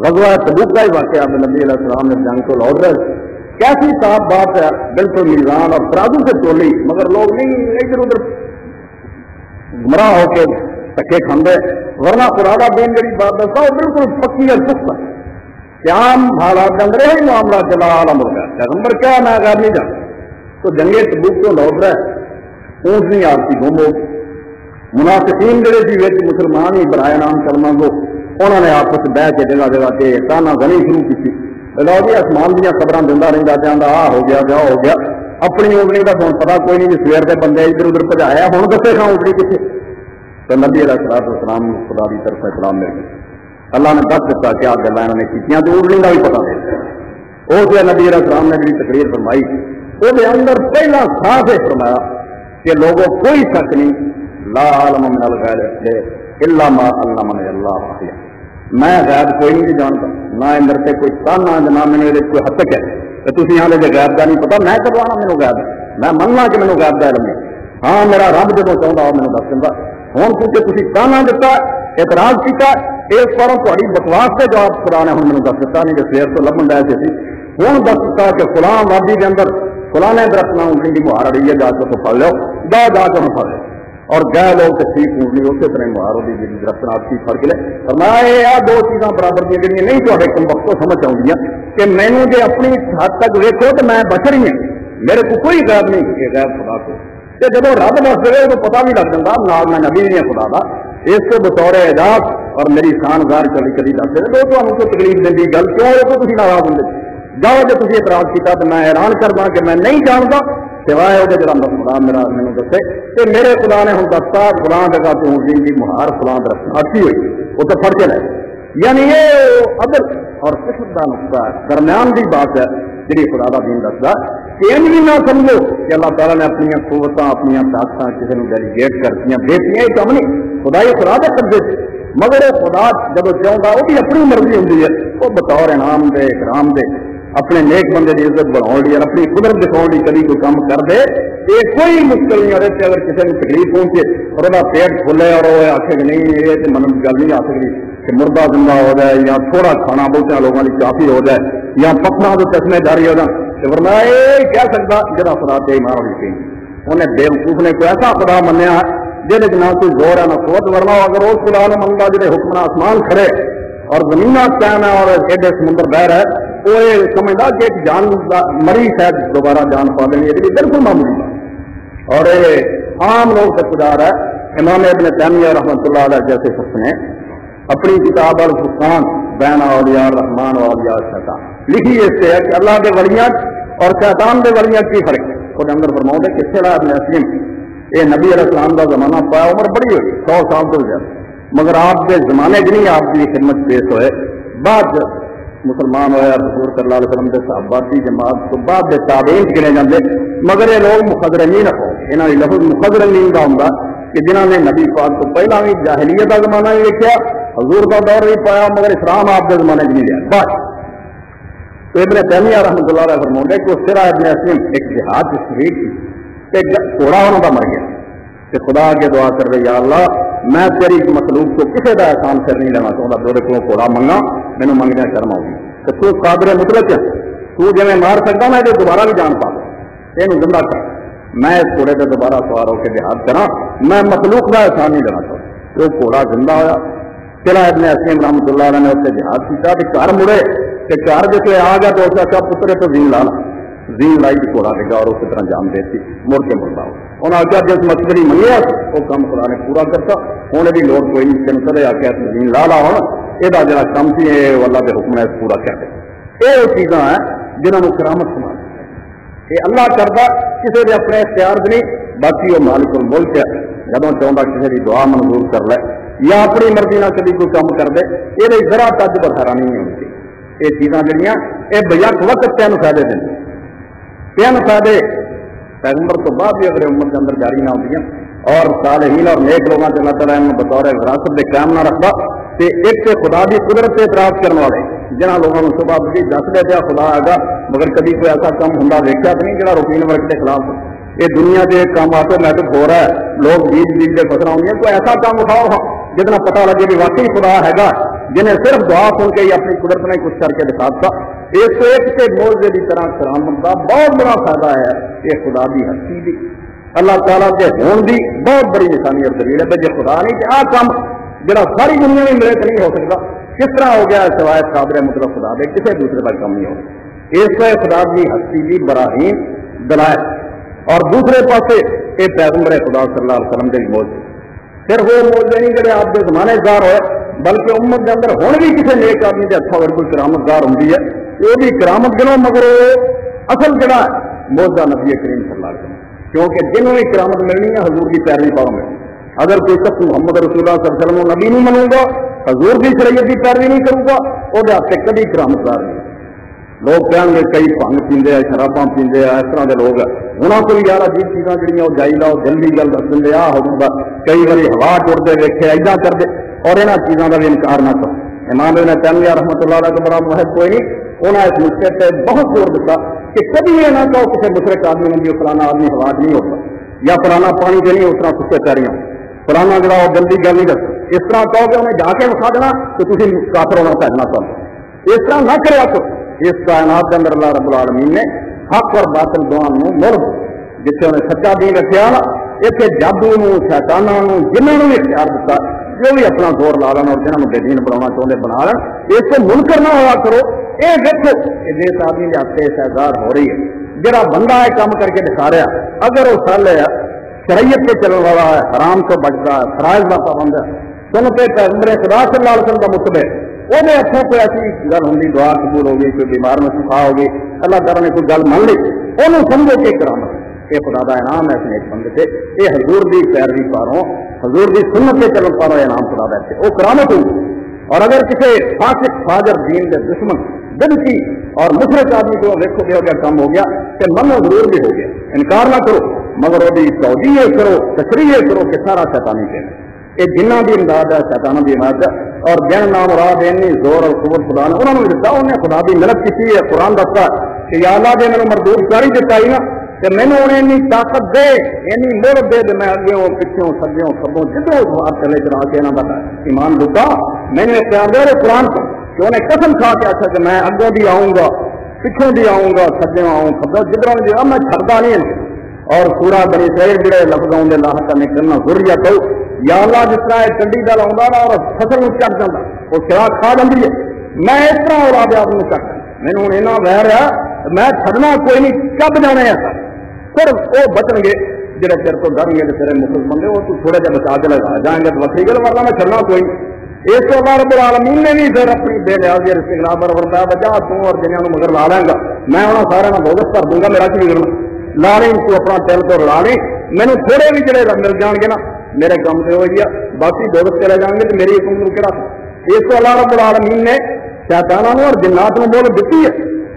غزوہ تبوک کا ہی واقعہ آپ نبی علیہ السلام نے جنگ کو لوٹ رہے کیسی صاف بات ہے بالکل میزان اور ترازو سے تولی مگر لوگ نہیں ادھر ادھر گمراہ ہو کے دھکے کھاندے ورنہ خدا کا دین جی بات دستا وہ بالکل پکی اور چست ہے عام حالات کے اندر یہی معاملہ چلا عالم ہو گیا پیغمبر کیا میں غیر نہیں جانتا تو جنگے تبوک کو لوٹ رہا ہے اونٹ نہیں آتی گم ہو منافقین جڑے سی مسلمان ہی برائے نام کلمہ کو انہوں نے آپس بہ کے جگہ جگہ کے تانا گنی شروع کی لو جی آسمان دیا خبر دینا رہتا جانا آ ہو گیا جا ہو گیا اپنی اونٹنی کا ہوں پتا کوئی نہیں جی سویر کے بندے ادھر ادھر بجایا ہوں دسے کھا اونٹنی کتنے تو نبی علیہ الصلوۃ والسلام خدا کی طرف اطلاع مل گئی اللہ نے دس دیتا کیا گلا انہوں نے کی تو اونٹنی کا بھی پتا دے اس نبی علیہ السلام نے جی تقریر فرمائی وہ اندر پہلا صاف فرمایا کہ لوگوں کوئی شک نہیں لا عالم من الغیب الا ما علمنا اللہ میں غیب کوئی نہیں جانتا نہ اندر سے کوئی تانا نہ میرے کوئی حد تک ہے تو تھی یہاں جی غیب کا نہیں پتا میں کدو آنا مینو غیب میں مننا کہ مینو غیب کا علم نہیں ہاں میرا رب جب چاہتا مینو دس دینا ہوں کیونکہ تھی تانا دیتا اعتراض کیا اس پر تاری بکواس سے جواب خدا نے ہوں مینو دس دیتا نہیں کہ سویر تو لبن ڈائے سی ہوں دس دیتا کہ فلاں وادی کے اندر فلانے درخت نہ اونٹنی کی مہار رہی ہے جا کے تو پڑ لو جا کے ہوں پڑ لو اور گئے لوگ ٹھیک اونٹنی اسی طرح مہار ہوتی جی درخت آپ کی فرق لے اور میں یہ دو چیزاں برابر دیا جی نہیں تو کم وقت کو سمجھ آؤں گی کہ مینو جی اپنی حد تک ویکو تو میں بچ رہی ہوں میرے کو کوئی غیب نہیں کہ غیب خدا کو کہ جب رب دس دے تو پتا بھی لگ جاتا نال میں نبی نہیں خدا کا اس کو بطور اعجاز اور میری شان گار چلی چلی دس دے تو تمہیں کو تکلیف دیں گل کیوں ہے تو تھی ناراض ہوں جاؤ جو تھی اعتراض کیا تو میں اعلان کر دوں کہ میں نہیں جانتا سوائے وہ جڑا خدا میرا مینوں دسے کہ میرے خدا نے ہوں دستا فلاں جگہ تو دین کی مہار فلاں رکھنا اچھی ہوئی وہ تو فرق ہے یعنی یہ عدل اور قسمت کا نقطہ ہے درمیان کی بات ہے جی خدا کا دین دستا کہ ان بھی نہ سمجھو کہ اللہ تعالیٰ نے اپنی قوت اپنی طاقت کسی نے ڈیلیگیٹ کرتی دیتی یہ کم نہیں خدا یہ خدا کے قبضے مگر خدا جب چاہتا وہ بھی اپنی مرضی ہوں وہ بطور انعام دے اکرام دے اپنے نیک بندے کی عزت بڑھاؤ لی اور اپنی قدرت دکھاؤ لی کبھی کوئی کام کر دے یہ کوئی مشکل نہیں اور اگر کسی نے تکلیف پہنچے اور وہ پیٹ کھلے اور وہ آخے کہ نہیں یہ تو من گل نہیں آ سکتی کہ مردہ زندہ ہو جائے یا تھوڑا کھانا بہت لوگوں کی کافی ہو جائے یا پتھروں کے چشمے جاری ہو جائے ورنہ یہ کہہ سکتا جہاں خدا تے ایمان والی تھی انہیں بےوقوف نے کوئی ایسا خدا منیا جہد نہ کوئی زور ہے نہ قوت ورنہ اگر اس خدا نے منتا جہے حکمراں آسمان کھڑے اور زمین قائم ہے اور ایڈے سمندر بہر ہے وہ یہ سمجھتا کہ ایک جان مری شاید دوبارہ جان پا دینی ہے بالکل معمولی بات اور یہ عام لوگ تک گزار ہے امام ابن تیمیہ رحمۃ اللہ علیہ جیسے شخص نے اپنی کتاب الفرقان بین اولیاء الرحمان و اولیاء الشیطان لکھی اس سے ہے کہ اللہ کے ولیاں اور شیطان کے ولیاں کی فرق ہے وہ اندر فرماؤں ہے کہ سیرا ابن اسلم یہ نبی علیہ السلام کا زمانہ پایا عمر بڑی ہوئی 100 سال تو زیادہ مگر آپ کے زمانے کی نہیں آپ کی خدمت پیش ہوئے بعد مسلمان ہوئے حضور صلی اللہ علیہ وسلم کے صحابہ کی جماعت تو بعد کے تابعین گنے جاتے مگر یہ لوگ مخضرمین ہو انہوں نے لفظ مخضرمین کا ہوں کہ جنہوں نے نبی پاک تو پہلا بھی جاہلیت کا زمانہ بھی دیکھا حضور کا دور بھی پایا مگر اسلام آپ کے زمانے کی نہیں لیا بات تو ابن تیمیہ رحمۃ اللہ علیہ فرماؤں کہ اس طرح ابن اسلم ایک جہاد کی شہید تھی کہ گھوڑا انہوں کا مر گیا کہ خدا کے دعا کر رہے یا اللہ میں تیری مخلوق کو کسی کا احسان کر نہیں لینا چاہتا تیرے کو گھوڑا منگا مینو منگنے شرم آؤگی کہ تو قادر مطلق ہے تو جی میں مار سکتا میں یہ دوبارہ بھی جان پا یہ زندہ کر میں اس گھوڑے پہ دوبارہ سوار ہو کے جہاد کرا میں مخلوق کا احسان نہیں لینا چاہتا وہ گھوڑا زندہ ہوا چلا ابن اسلم رحمۃ اللہ علیہ نے اس سے جہاد کیا کہ گھر مڑے کہ گھر جس آ گیا تو اس کا پترے تو زین لا زین لائی تو گھوڑا لگا اور اسی طرح جان دیتی مڑ کے مڑتا ہو انہوں نے آخیا جس مقصد منگیا وہ کام خدا نے پورا کرتا ہونے کی لوڑ کوئی نہیں تین سر آخیا زین لا لا ہونا یہ جا کام سی اللہ کے حکم ہے پورا کر دے یہ وہ چیزاں ہیں جنہوں نے کرامت سما یہ اللہ کرتا کسی کے اپنے اختیار نہیں باقی وہ مالک الملک ہے جب چاہتا کسی کی دعا منظور کر لے یا اپنی مرضی نہ کبھی کوئی کام کر دے یہ ذرا تج بخارا نہیں ہوتی یہ چیزاں جہاں یہ بیک وقت تین فائدے دیں تین فائدے پیغمبر تو بعد بھی اگر امت کے اندر جاری نہ ہوتی اور صالحین اور نیک لوگوں سے اللہ تعالیٰ بطور وراثت کے قائم نہ رکھتا کہ ایک سے خدا کی قدرت سے اعتراض کرنے والے جنہوں لوگوں نے صبح بھی دس دے پیا خدا آئے گا مگر کبھی کوئی ایسا کام ہوں دیکھا تو نہیں جہاں روٹین ورک کے خلاف یہ دنیا کے کام آٹومیٹک ہو رہا ہے لوگ بیج کے فصل ہوں گے کوئی ایسا کام اٹھاؤ جتنا پتا لگے کہ واقعی خدا ہے گا جنہیں صرف دعا سن کے اپنی قدرت میں کچھ کر کے دکھاتا ایک تو ایک کے موضوع کی طرح کرامت کا بہت بڑا فائدہ ہے یہ خدا کی ہستی بھی اللہ تعالیٰ کے ہون کی بہت بڑی نشانی اور دلیل ہے جی خدا نہیں کہ آ کام جڑا ساری دنیا میں میرے نہیں ہو سکتا کس طرح ہو گیا سوائے قابل مطلب خدا دے کسی دوسرے کا کام نہیں ہوگا اس سے خدا کی ہستی کی براہیم دلائل اور دوسرے پاسے یہ پیغمبر خدا صلی اللہ علیہ وسلم کے موضوع پھر وہ موضوع نہیں جڑے آپ کے زمانے دار ہوئے بلکہ امت کے اندر ہوں بھی کسی نیک آدمی کے اچھا کوئی کرامت دار ہوتی ہے وہ بھی کرامت گنو مگر اصل جڑا موضوع نبی کریم صلی اللہ علیہ وسلم کیونکہ جنہوں نے کرامت ملنی ہے حضور کی پیروی پاؤ میں اگر کوئی شخص محمد رسول اللہ صلی اللہ علیہ وسلم نبی نہیں منوں گا حضور کی شریعت کی پیروی نہیں کروں گا وہ ہاتھ کبھی کرامت دار نہیں لوگ کہیں گے کئی بھنگ پیندے ہیں شراباں پیندے ہیں اس طرح کے لوگ ہیں انہوں کو یار عجیب چیزاں جہاں وہ جائی لا جلدی گل دس دیں آ ہوگا کئی بار ہوا ٹرتے ویکے ایدا کر دے اور یہاں چیزوں کا بھی انکار نہ کرو امام ابن تیمیہ رحمۃ اللہ علیہ کا بڑا محب کوئی نہیں انہوں نے اس نسخے پہ بہت زور دیتا کہ کبھی یہ نہ کہو کسی مشرک آدمی نے بھی فلانا آدمی ہوا نہیں ہوتا یا فلانا پانی کے نہیں اس طرح کچھ پیریاں فلانا جڑا وہ جلدی گل نہیں دس اس طرح کہو کہ انہیں جا کے وکھا دینا تو تھی کافر ہونا پہننا چاہتے اس طرح نہ کرا کرو اس کائنات کے اندر اللہ رب العالمین نے حق اور باطل دونوں مل جتنے انہیں سچا دین رکھا اتنے جادو شیطانوں جنہوں نے بھی اختیار دیتا جو بھی اپنا زور لا لین اور جنہوں نے دین بنا چاہتے بنا لین اس سے منکر نہ ہوا کرو یہ دیکھو کہ جس آدمی کے ہاتھ سازگار ہو رہی ہے جہاں بندہ ہے کام کر کے دکھا رہا اگر وہ سل ہے شریعت پہ چلنے والا ہے حرام تو بچتا ہے فرائض کا پابند ہے سنتے پیغمبر خدا صلی اللہ علیہ وسلم کا مطلب وہ ہاتھوں کوئی ایسی گل ہوتی دعا قبول ہو گئی, کوئی بیمار میں شفا ہو گئی, اللہ تعالیٰ نے کوئی گل مان لی, وہ سمجھو کہ کرامت یہ خدا کا انعام ہے. اس نے ایک بندے سے یہ حضور کی پیروی پاروں حضور کی سنت سے چلن پاروں انعام خدا ہے وہ کرامت ہوئی. اور اگر کسی فاسق فاجر دین کے دشمن بدتی اور مشرک آدمی کو دیکھو کہ ہو گیا کم ہو گیا کہ منو ضرور بھی ہو گیا, انکار نہ کرو مگر وہ توجیہ کرو تشریح کرو کہ سارا شیطانی ہے. یہ جنہ کی امداد ہے شیطانوں کی امداد ہے. اور جن نام مراد اینی زور اور قوت خدا نے انہوں نے دتا, انہیں خدا کی مدد کی ہے. قرآن دستا کہ یا اللہ جی مینو مردود کر ہی دیتا ہی نا کہ مینو انہیں این طاقت دے اینی مہر دے میں اگوں پچھوں سجوں کبوں جدھروں بات چلے چلا کے یہاں کا ایمان دتا میں نے اختیار دے قرآن کو کہ انہیں قسم کھا کے اچھا کہ میں اگوں بھی آؤں گا پچھوں بھی آؤں گا سجوں آؤں کبوں جدھروں بھی میں چھڑتا نہیں. اور سورہ بنی اسرائیل جڑے لفظ آؤں لاہ کرنے کرنا ضروریت ہو یا اللہ جس طرح ٹنڈی دل آؤں نا اور فصل میں چڑھ جاتا وہ شراک کھا جاتی ہے, میں اس طرح اولاد آپ کو چڑھ مینو ہوں اینا ویر ہے میں چھڑنا کوئی نہیں چب جانا ایسا پھر وہ بچن گے جڑے تیرے کو ڈرن گے تیرے مسلم بندے وہ تھوڑے جہاں بچا کے لگا جائیں گے تو وکری گل ورنہ میں چھڑنا کوئی. اس کو اللہ رب العالمین نے بھی پھر اپنی بے نیازی رشتے خلاف پر ورتا بچا تو اور جنہوں نے مگر لا لیں گا میں انہوں سارے میں بوگس کر دوں گا میرا کی کرنا لا لیں تو اپنا دل تو لا لیں مینو تھوڑے بھی جڑے مل جان گے نا میرے کام سے ہوئی ہے باقی بوگس چلے جان گے تو میری حکم کہڑا. اس کو اللہ رب العالمین نے شیطانوں اور جنات میں بول دیتی ہے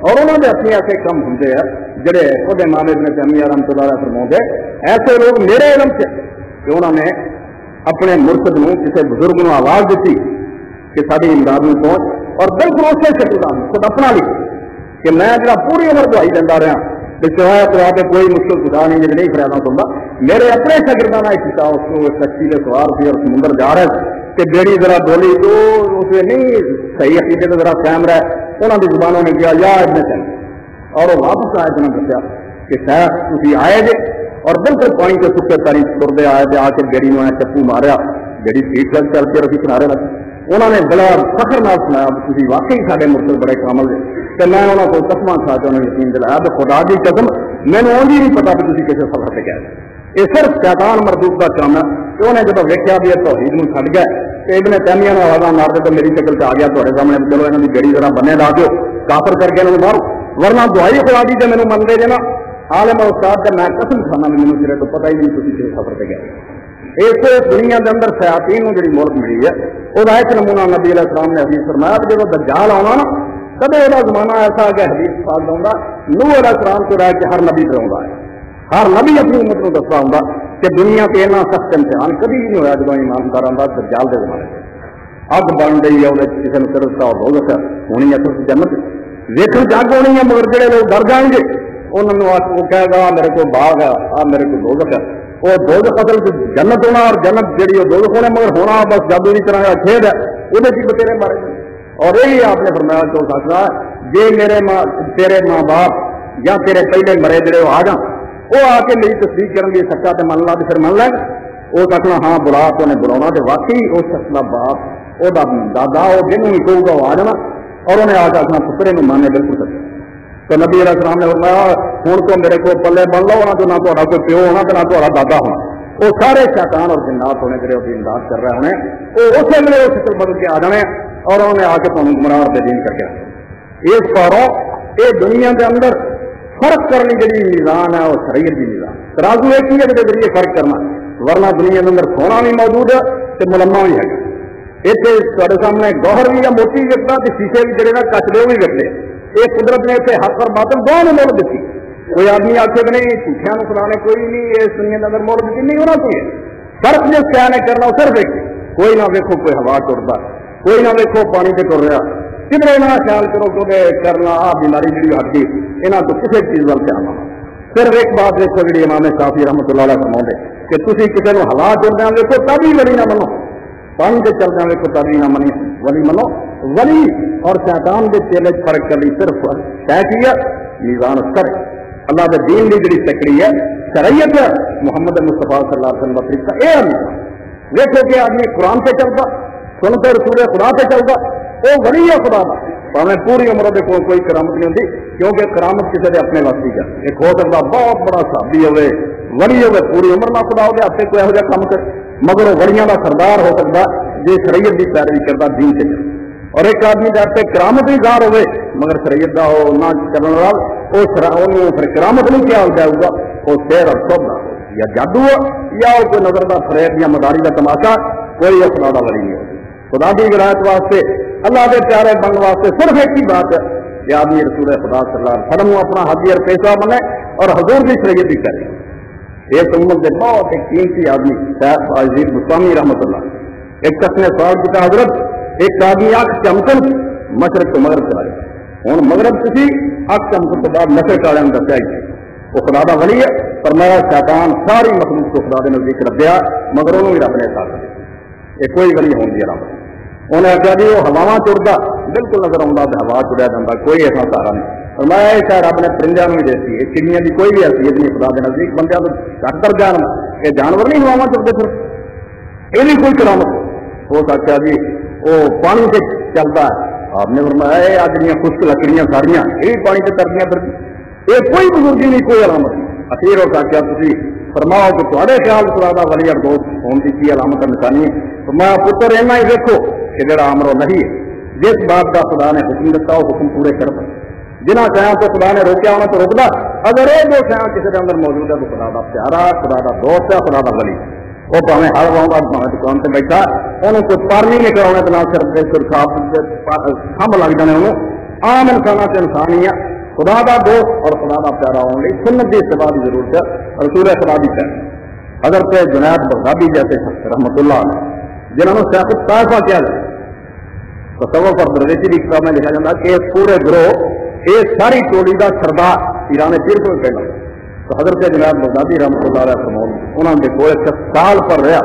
اور انہوں نے اپنے ایسے کام ہوتے ہیں جڑے خود امام ابن تیمیہ رحمۃ اللہ علیہ فرماتے ایسے لوگ میرے علم سے کہ انہوں نے اپنے مرشد کو کسی بزرگ کو آواز دیتی کہ ساری امداد میں پہنچ اور بالکل اسی شکل خود اپنا لکھ کہ میں جا پوری عمر دوائی دینا رہا سوائے تو آپ کوئی مشکل خدا نہیں جی نہیں فریادہ سنتا میرے اپنے شاگردانہ کیا اس کو کچی کے سوار تھی اور سمندر جا رہے کہ بیڑی ذرا ڈولی تو اس میں نہیں صحیح عقیدے ذرا قائم رہے انہوں کی زبانوں نے کیا یا ابن تیمیہ اور وہ واپس آئے تو نے دسیا کہ شاید تھی آئے جے اور بالکل پانی کے سکے تاری ترتے آئے تھے آ کے بیڑی میں چپو ماریا بیڑی ٹھیک ٹھاک چل کے رکھی کنارے لگی انہوں نے بڑا فخر نال سنایا تھی واقعی سارے مرشد بڑے کامل کہ میں انہوں کو قسم کھا کے انہوں نے یقین دلایا تو خدا کی قسم مینو اونجی نہیں پتا بھی تھی کسی سفر سے گئے. یہ صرف شیطان مردود کا کام ہے کہ انہیں جب ویکیا بھی توحید میں چھڈ گئے تو ابن تیمیہ نے آواز مار دے تو میری شکل سے آ گیا تھوڑے سامنے چلو انہوں کی بیڑی ذرا بنے لا دو کافر کر کے انہوں مارو ورنہ دعائی خدا دی تو مینو من دے جے نا عالم استاد کا میں قسم کھانا بھی مینو سرے تو پتہ ہی نہیں تھی کسی سفر سے گئے. اس دنیا کے اندر شیاطین کو جی ملک ملی ہے وہ ایک نمونہ نبی علیہ السلام نے حدیث فرمایا جب دجال آنا نا کدے وہ زمانہ ایسا کہ حدیث پاک آؤں نوح علیہ السلام کو رہ کے ہر نبی پہ آؤں ہے ہر نبی اپنی امت کو دستا ہوں کہ دنیا پہ اتنا سخت امتحان کبھی بھی نہیں ہوا جب ایماندار آتا دجال کے زمانے سے اگ بن گئی ہے وہ کسی نے سرستا اور روز ہونی ہے تو جنت ویکن جگ ہونی ہے مگر جڑے لوگ ڈر جائیں گے انہوں نے وہ کہے گا میرے کو باغ ہے میرے کو دوزخ ہے وہ دوزخ اصل جنت ہونا اور جنت جیڑی وہ دوزخ ہونے مگر ہونا بس جادو کی طرح کا کھیل ہے وہ کی بتیرے مارے اور یہی آپ نے فرمایا تو سکتا جی میرے تیرے ماں باپ یا تیرے پہلے مرے جڑے وہ آ جان وہ آ کے میری تصدیق کریں گے سچا تو من لا تو پھر من لیں وہ سکنا ہاں بلا تو انہیں بلا تو واقعی اس شخص کا باپ وہ دادا وہ جنوں بھی کہوں گا وہ آ جانا اور انہیں آ کے اپنا پترے کو ماننے بالکل سچا. تو نبی علیہ السلام نے فرمایا ہوں تو میرے کو پلے بن لو ہونا تو نہ تو کوئی پیو ہونا تو نہ تو دادا ہونا وہ سارے شیطان اور جنات ہونے جڑے وہ امداد کر رہے ہونے وہ اسی ویلے اس سے بدل کے آ جانے اور انہوں نے آ کے تمہیں گمراہ اور بے دین کر کے اس پاروں یہ دنیا کے اندر فرق کرنے کی جی میزان ہے وہ شریعت کی میزان ترازو ایک ہی ہے کے ذریعے فرق کرنا ورنہ دنیا کے اندر سونا بھی موجود ہے تو ملما بھی ہے اتنے تھوڑے سامنے گوہر بھی ہے موٹی وکتا تو شیشے بھی جڑے نا کچرے بھی وکتے یہ قدرت نے اتنے حق اور باطل دونوں مول دیتی کوئی آدمی آخر نہیں جھوٹیاں سنانے کوئی نہیں اس دنیا کے اندر مول دیتی نہیں ہونا کوئی فرق جس کیا نے کرنا صرف ایک کوئی نہ ویکو کوئی ہوا ٹرتا کوئی نہ ویکو پانی سے ٹر رہا کدھر نہ خیال کرو کہ کرنا آ بیماری جی ہٹ گئی یہاں تو کسی چیز وال دھیان آنا صرف ایک بات دیکھو جی امام شافعی رحمۃ اللہ علیہ فرماتے کہ تھی کسی کو ہلا چلدہ ویکو تبھی ولی نہ منو پانی سے چلدہ ویکو تبھی نہ منی ولی منو ولی اور شیطان کے چیلے فرق کرنی صرف طے کیا میزان کر اللہ کے دین کی جڑی تکڑی ہے شریعت محمد مصطفیٰ صلی اللہ علیہ وسلم کا طریقہ یہ نہیں دیکھو کہ آدمی قرآن سے چلتا سنتے رسول خدا سے چلتا وہ ولی ہے خدا کا میں پوری عمر دیکھو کوئی کرامت نہیں ہوتی کیونکہ کرامت کسی نے اپنے واسطے کیا ایک ہو سکتا بہت بڑا صحابی ہوئے ولی ہوئے پوری عمر نہ خدا ہوگا آپ کوئی یہو جہاں کام کر مگر وہ ولیاں کا سردار ہو سکتا جی شریعت کی پیروی کرتا دین سے اور ایک آدمی جاتے کرامت بھی ظاہر ہوئے مگر شریعت کا وہ نہ کرنے والا وہ پھر کرامت نہیں کیا جائے گا، وہ شیر اور سودا یا جادو یا کوئی نظر کا فریب یا مداری کا تماشا، کوئی خدا کا ولی نہیں ہو۔ خدا کی ولایت واسطے اللہ کے پیارے بننے واسطے صرف ایک ہی بات ہے کہ آدمی رسول خدا صلی اللہ علیہ وسلم اپنا حاضر پیشہ بنے اور حضور کی شریعت بھی کرے۔ ایک امت کے بہت ایک قیمتی آدمی شیخ عزیز گوسوامی رحمۃ اللہ، ایک کس نے سوال کیا حضرت ایک آدمی آنکھ چمکن مشرق تو مغرب چلا گیا، ہوں مغرب کسی آنکھ چمکن کے بعد مشرق والے نے دسیا گیا وہ خدا کا ولی ہے، فرمایا شیطان ساری مخلوق کو خدا کے نزدیک رکھا مگر انہوں بھی رب نے ساتھ دیا، یہ کوئی ولی ہونے رب انہیں آخیا جی وہ ہوا چڑتا بالکل نظر آتا تو ہوا چڑیا جاتا کوئی ایسا سہارا نہیں، فرمایا یہ شاید رب نے پرندوں بھی دیتی ہے، چڑیاں کی کوئی بھی حیثیت نہیں خدا کے نزدیک، بندے تو گھٹ کر جان یہ جانور نہیں ہوا چڑتے پھر یہ بھی کوئی کرامت ہو سکتا جی وہ پانی سے چلتا ہے، آپ نے فرمایا یہ آج خشک لکڑیاں ساریاں یہ بھی پانی سے ترتیاں پھر یہ کوئی بزرگی نہیں کوئی علامت نہیں۔ اخیر ہو سکتا تھی فرماؤ کہ تھوڑے خیال خدا کا ولی اور دوست ہونے کی علامت نشانی ہے، فرمایا پتر اینا ہی دیکھو کہ جڑا امرو نہیں ہے جس بات کا خدا نے حکم دیتا وہ حکم پورے کر دیں، جنہ شہوں کو خدا نے روکیا انہیں تو روکنا، اگر یہ دو شہوں کسی کے اندر موجود ہے تو خدا کا پیارا خدا کا دوست ہے خدا کا ولی، وہ پاویں ہر واؤں پاویں دکان سے بیٹھا انہوں کچھ پارنی نہیں کراؤنا تو نہ صرف کھمب لگ جانے انہوں عام انسانوں سے انسان ہی ہے، خدا کا دوست اور خدا کا پیارا ہونے لی سنت کی اتباع کی ضرورت ہے، رسول خدا بھی چاہیے۔ حضرت جنید بغدادی جیسے رحمۃ اللہ علیہ جنہوں نے سیاست طائفہ کیا جائے تصوف اور درویشی کی کتاب میں لکھا جاتا کہ پورے گروہ یہ ساری ٹولی کا سردار ایران پیر کو پہلا تو حضرت جنید بغدادی رحمۃ اللہ علیہ فرماؤں انہوں نے کوئی 6 سال پر رہا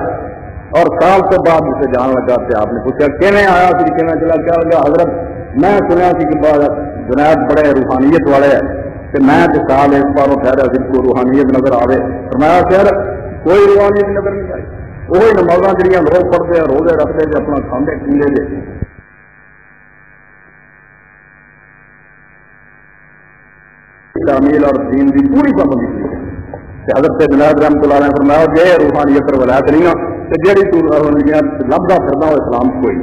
اور سال کے بعد اسے جان لگا کہ آپ نے پوچھا کیویں آیا سی کیویں چلا کیا لگا حضرت میں سنیا سی کہ جنید بڑے روحانیت والے ہے کہ میں سال اس بار ٹھہرا سی کو روحانیت نظر آئے فرمایا خیر کوئی روحانیت نظر نہیں آئی، وہی نمازاں جہاں لوگ پڑھتے ہیں روزے رکھتے ہیں اپنا کھاندے پیندے جے تعمیل اور دین کی پوری پابندی کی ہے۔ حضرت جنید رحمۃ اللہ علیہ نے فرمایا کہ روحانیت پر ولایت نہیں کہ جہی روحانیت لبدا پھرنا وہ اسلام کوئی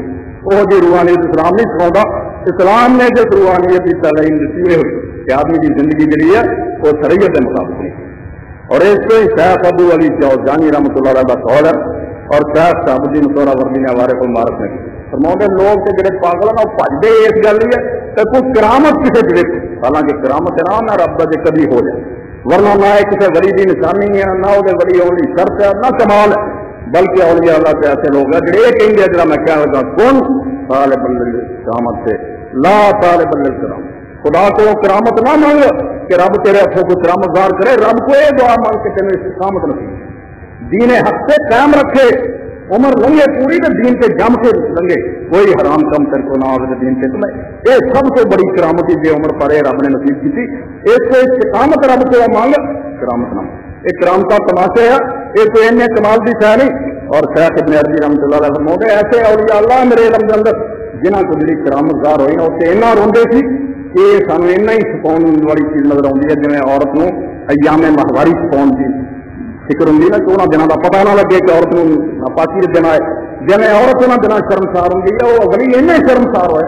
وہ جی روحانیت اسلام نہیں سکھاؤں، اسلام نے جس روحانیت کی تعلیم دیتی ہوئی کہ آدمی کی زندگی کے لیے وہ شریعت کے مطابق نہیں، اور اس سے شیخ ابو علی جوزجانی رحمۃ اللہ علیہ کا قول ہے اور شیخ صاحب الدین سہروردی نے ہمارے کو مبارک نے فرماؤں لوگ کے جڑے پاگل ہیں وہ بھجتے اس گل ہی ہے کہ کوئی کرامت کسی جڑے حالانکہ کرامت نہ نہ رب کا جی کبھی ہو جائے، ورنہ نہ کسی ولی کی نشانی ہے نہ وہ ولی ہونے کی شرط ہے نہ کمال ہے، بلکہ اولیاء اللہ کے ایسے لوگ ہیں جڑے یہ کہیں گے جڑا میں کہنے لگا کون طالب کرامت سے لا طالب کرامت، خدا کو کرامت نہ مانگ کہ رب تیرے ہاتھوں کو کرامت ظاہر کرے، رب کو یہ دعا مانگ کے تیرے استقامت نصیب دین حق سے قائم رکھے، عمر لنگے پوری تو دین پہ جم کے لنگے کوئی حرام کم تر کو نہ ہو دین پہ تمہیں یہ سب سے بڑی کرامت ہے جو عمر پڑے رب نے نصیب کی تھی، اس کو استقامت رب کو مانگ کرامت نہ ایک کرامت کا تماشے ہے یہ کوئی ان کمال کی شہ نہیں، اور شیخ ابن عربی رحمۃ اللہ علیہ فرماتے ایسے اولیاء اللہ میرے علم کے اندر جنہوں کو جی کرامت ظاہر ہوئی نا اسے اینا روندے سی کہ سانو اینا ہی سکون والی چیز نظر آتی ہے جی عورت کو ایام ماہواری سکون کی فکر ہوں نا کہ انہوں دنوں کا پتا نہ لگے کہ عورت کو پاکی دن آئے جی عورت انہوں دنوں شرمسار ہوں گی وہ ولی اینا ہی شرمسار ہوئے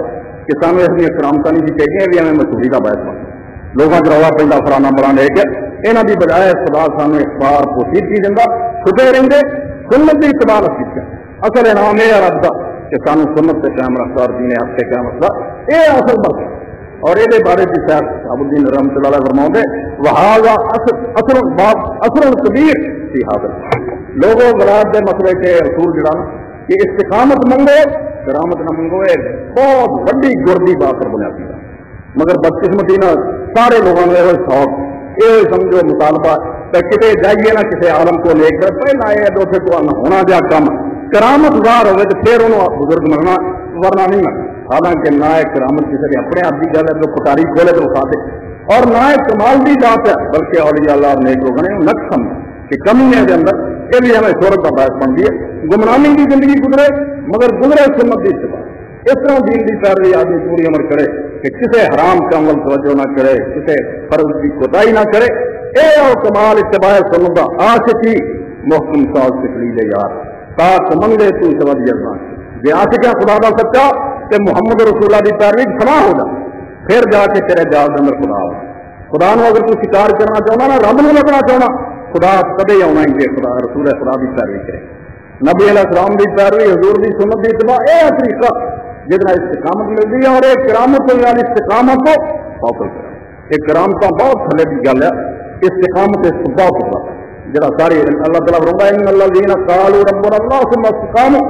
کہ سانو اس کرامتیں نہیں چاہیے بھی ایویں مسوری کا باعث بن لوگوں کو روا پہ فلانا بڑا لے کے یہاں کی بجائے خدا سانو اخبار پوشیدگی دینا چھٹے رہتے سنت کی اتباع نصیب کر اصل انعام یہ رب کا کہ سانو سنت سے قائم رکھتا اور دین حق سے قائم رکھتا یہ اصل بات اور یہ بارے کی شاید شہاب الدین رحمۃ اللہ علیہ فرماؤں گے وہاں اثر کبیر تھی حاضر لوگوں ولایت کے مسئلے کے اصول جڑا کہ استقامت منگو کرامت نہ منگو یہ بہت بڑی گردی بات پر بنیادی ہے، مگر بدقسمتی نہ سارے لوگوں نے یہ شوق یہ سمجھو مطالبہ کتنے جائیے نہ کسی عالم کو لے کر پہلا یہ دوسرے کو ہونا جا کم کرامت ظاہر ہوئے تو پھر انہوں بزرگ مننا ورنہ نہیں مننا، حالانکہ نہ ایک کرامت کسی نے اپنے آپ کی گل ہے تو پٹاری کھولے تو اٹھا دے اور نہ ایک کمال کی بات ہے بلکہ اولیاء اللہ اور نیک لوگوں نے نقص سمجھا کہ کمی ہے اندر یہ بھی ہمیں شہرت کا باعث بن گئی ہے، گمراہی کی زندگی گزرے مگر گزرے سنت کی اتباع اس طرح دین کی پیروی آدمی پوری عمر کرے کہ کسی حرام کام وال توجہ نہ کرے کسی فرض کی کوتاہی نہ کرے اے اور کمال اتباع سنت کا عاشقی محکم ساز سکھلی لے یار تاک منگے تو سبب جلنا بے عاشق خدا کا سچا کہ محمد رسول اللہ کی پیروی سما ہو جا، پھر جا کے تیرے جال کے اندر خدا آ خدا نو اگر تو شکار کرنا چاہنا نا رب نو لگنا چاہنا خدا کدے آنا ہی خدا رسول خدا کی پیروی کرے، نبی علیہ السلام کی پیروی، حضور کی سنت کی اتباع، یہ طریقہ جس استقامت ملتی ہے، اور ایک کرامت والی استقامت کو حاصل کرے۔ ایک کرامت بہت تھلے کی گل ہے، استقامت بہت ہوتا جہاں ساری اللہ تعالیٰ فرماتا ہے ان الذین قالوا ربنا اللہ ثم استقاموا،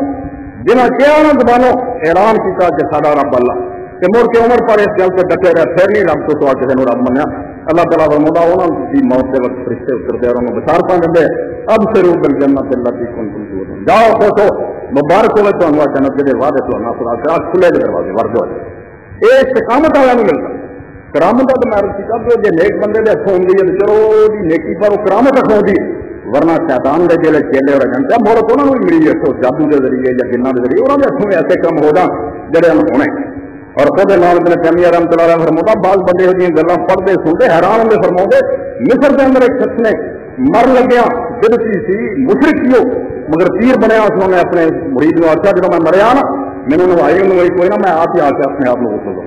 جنہاں کیا نا زبانوں اعلان کیا کہ ساڈا رب اللہ، کہ مڑ کے عمر پر اس گل سے ڈٹے رہے، پھر نہیں رب تو سوا کسی نے رب منیا۔ اللہ تعالیٰ فرماتا انہوں کی موت کے وقت فرشتے اترتے اور انہوں بشارتاں دے اب سے روح بالجنت التی کنتم توعدون، جاؤ دیکھو مبارک ہوئے تو انواع جنت کے وعدے تو اللہ خدا کرا کھلے دروازے ورد ہوئے۔ یہ استقامت والا نہیں ملتا، کرامت کا تو میں رسی کر دو جی نیک بندے کے ہاتھوں ہوتی ہے تو چلو جی نیکی پر وہ کرامت رکھوں دی، ورنہ شیطان کے جیلے چیلے اور جنتے مورت انہوں نے ملی ہے جادو کے ذریعے یا جنہ کے ذریعے انہوں نے ہاتھوں میں ایسے کام ہو جان جڑے ہونے، اور خود امام ابن تیمیہ رحمۃ اللہ علیہ فرماتا بعض بندے یہ گلاں پڑھتے سنتے حیران ہوتے، فرماتے مصر کے اندر ایک شخص نے مر لگیا بدتی سی مشرک سی مگر پیر بنیا، اس نے اپنے مرید کو آخیا جب میں مریا نا مینوں نوائی انہوں کوئی نہ میں آپ ہی آ کے اپنے آپ کو غسل دوں،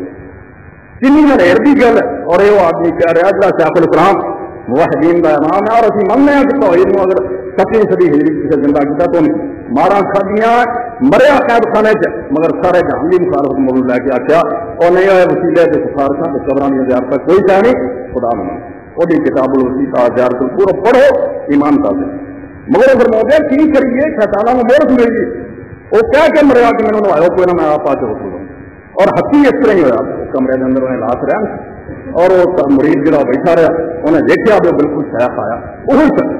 کنی ہریر کی گل ہے۔ اور یہ آدمی کہہ رہا جا شیخ الاسلام موحدین کا امام ہے، اور اسی مننے ہیں کہ توحید کو اگر 7ویں صدی ہجری کسی زندہ کیا تو مارا کھادیاں مریا قید خانے چ مگر سارے جہان کی مخالفت مول لے کے آخیا اور نہیں ہوئے وسیلے کے سفارشاں تو قبراں کی زیارت کوئی چاہ نہیں خدا میں وہ کتاب الوسیطہ زیارت پورا پڑھو ایمان کا مگر اگر موجود کی کریے شیطانہ میں مورت مل گئی وہ کہہ کے مریا کہ میں نے آیا کوئی نہ میں آپ آ کے رسول ہوں، اور حقی اس طرح ہی ہوا کمرے کے اندر انہیں لاش رہا اور وہ مرید جڑا بیٹھا رہا انہیں دیکھا جو بالکل شیخ آیا وہی شخص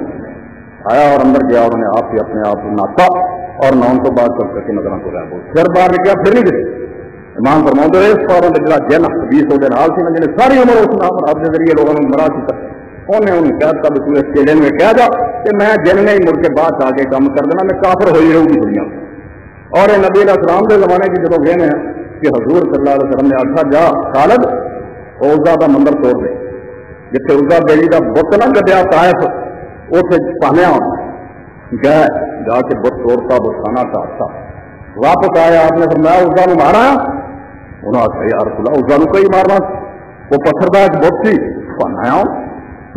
آیا اور اندر گیا اور انہیں آپ ہی اپنے آپ کو ناپا اور نون تو بعد کر کے نظر کو رہا پھر باہر نکلا پھر نہیں گئے امام فرماتے اس فورن کا جڑا جن حدیث وہ حال سی جنہیں ساری عمر اس نام آپ کے ذریعے لوگوں نے مرا سی انہیں انہیں کہہ دیا تو اس چیلے میں کہہ جا کہ میں جن نے ہی مڑ کے بعد آ کے کام کر دینا میں کافر ہوئی رہوں گی دنیا میں۔ اور یہ نبی علیہ السلام کے زمانے کی جب گئے ہیں کہ حضور صلی اللہ علیہ وسلم نے آخا جا خالد اوزا کا مندر توڑ دے، جتنے اوزا بیلی کا بت نہ کٹیا طائف اتنے پہنیا گئے جا کے بت توڑتا بتانا چاہتا واپس آیا آپ نے فرمایا اوزا نے مارا انہوں نے آخر یا رسول اللہ اوزا کو کئی مارنا وہ پتھر کا ایک بت سی پہنایا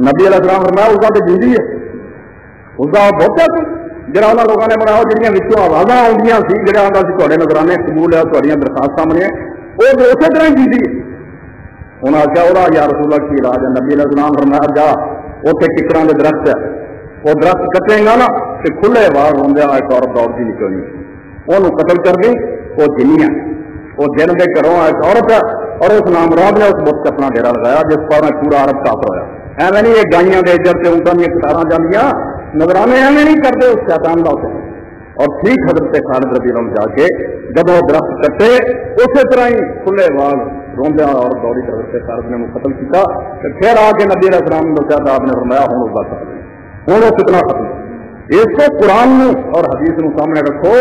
نبی علیہ السلام فرمایا اوزا تو جیندی ہے اوزا بہت ہے جہاں انہوں لوگوں نے بنایا جہاں آواز آدی سی جہاں آتا سی تے نظرانے قبول ہے تھوڑی درخواست بنیا وہ اسی طرح ہی جیتی انہیں آخیا وہ یا رسول اللہ کی علاج ہے نبی علیہ السلام فرمایا جا اتنے ککڑاں کے درخت ہے وہ درخت کٹے گا نا تو کھلے باہر ہوندیا ایک عورت دوڑ کی نکلنی وہ قتل کر دی وہ جنی ہے وہ جن کے گھروں ایک عورت ہے اور اس نام راب نے اس بت اپنا ڈیرا لگایا جس پر پورا عرب کافر ہوا ایویں نہیں یہ گائیاں کے اجر سے اونٹاں دیا کتارا جانیا نظرانے ایویں نہیں کرتے اس شیطان کا ہوتے اور ٹھیک حضرت خالد رضی اللہ عنہ جا کے جب وہ درخت کٹے اسی طرح ہی کھلے بال روندیا اور دوڑی حضرت خالد نے قتل کیا پھر آ کے نبی علیہ السلام نے دسیا آپ نے فرمایا ہوں اس بات ہوں وہ کتنا ختم اس کو قرآن اور حدیث کو سامنے رکھو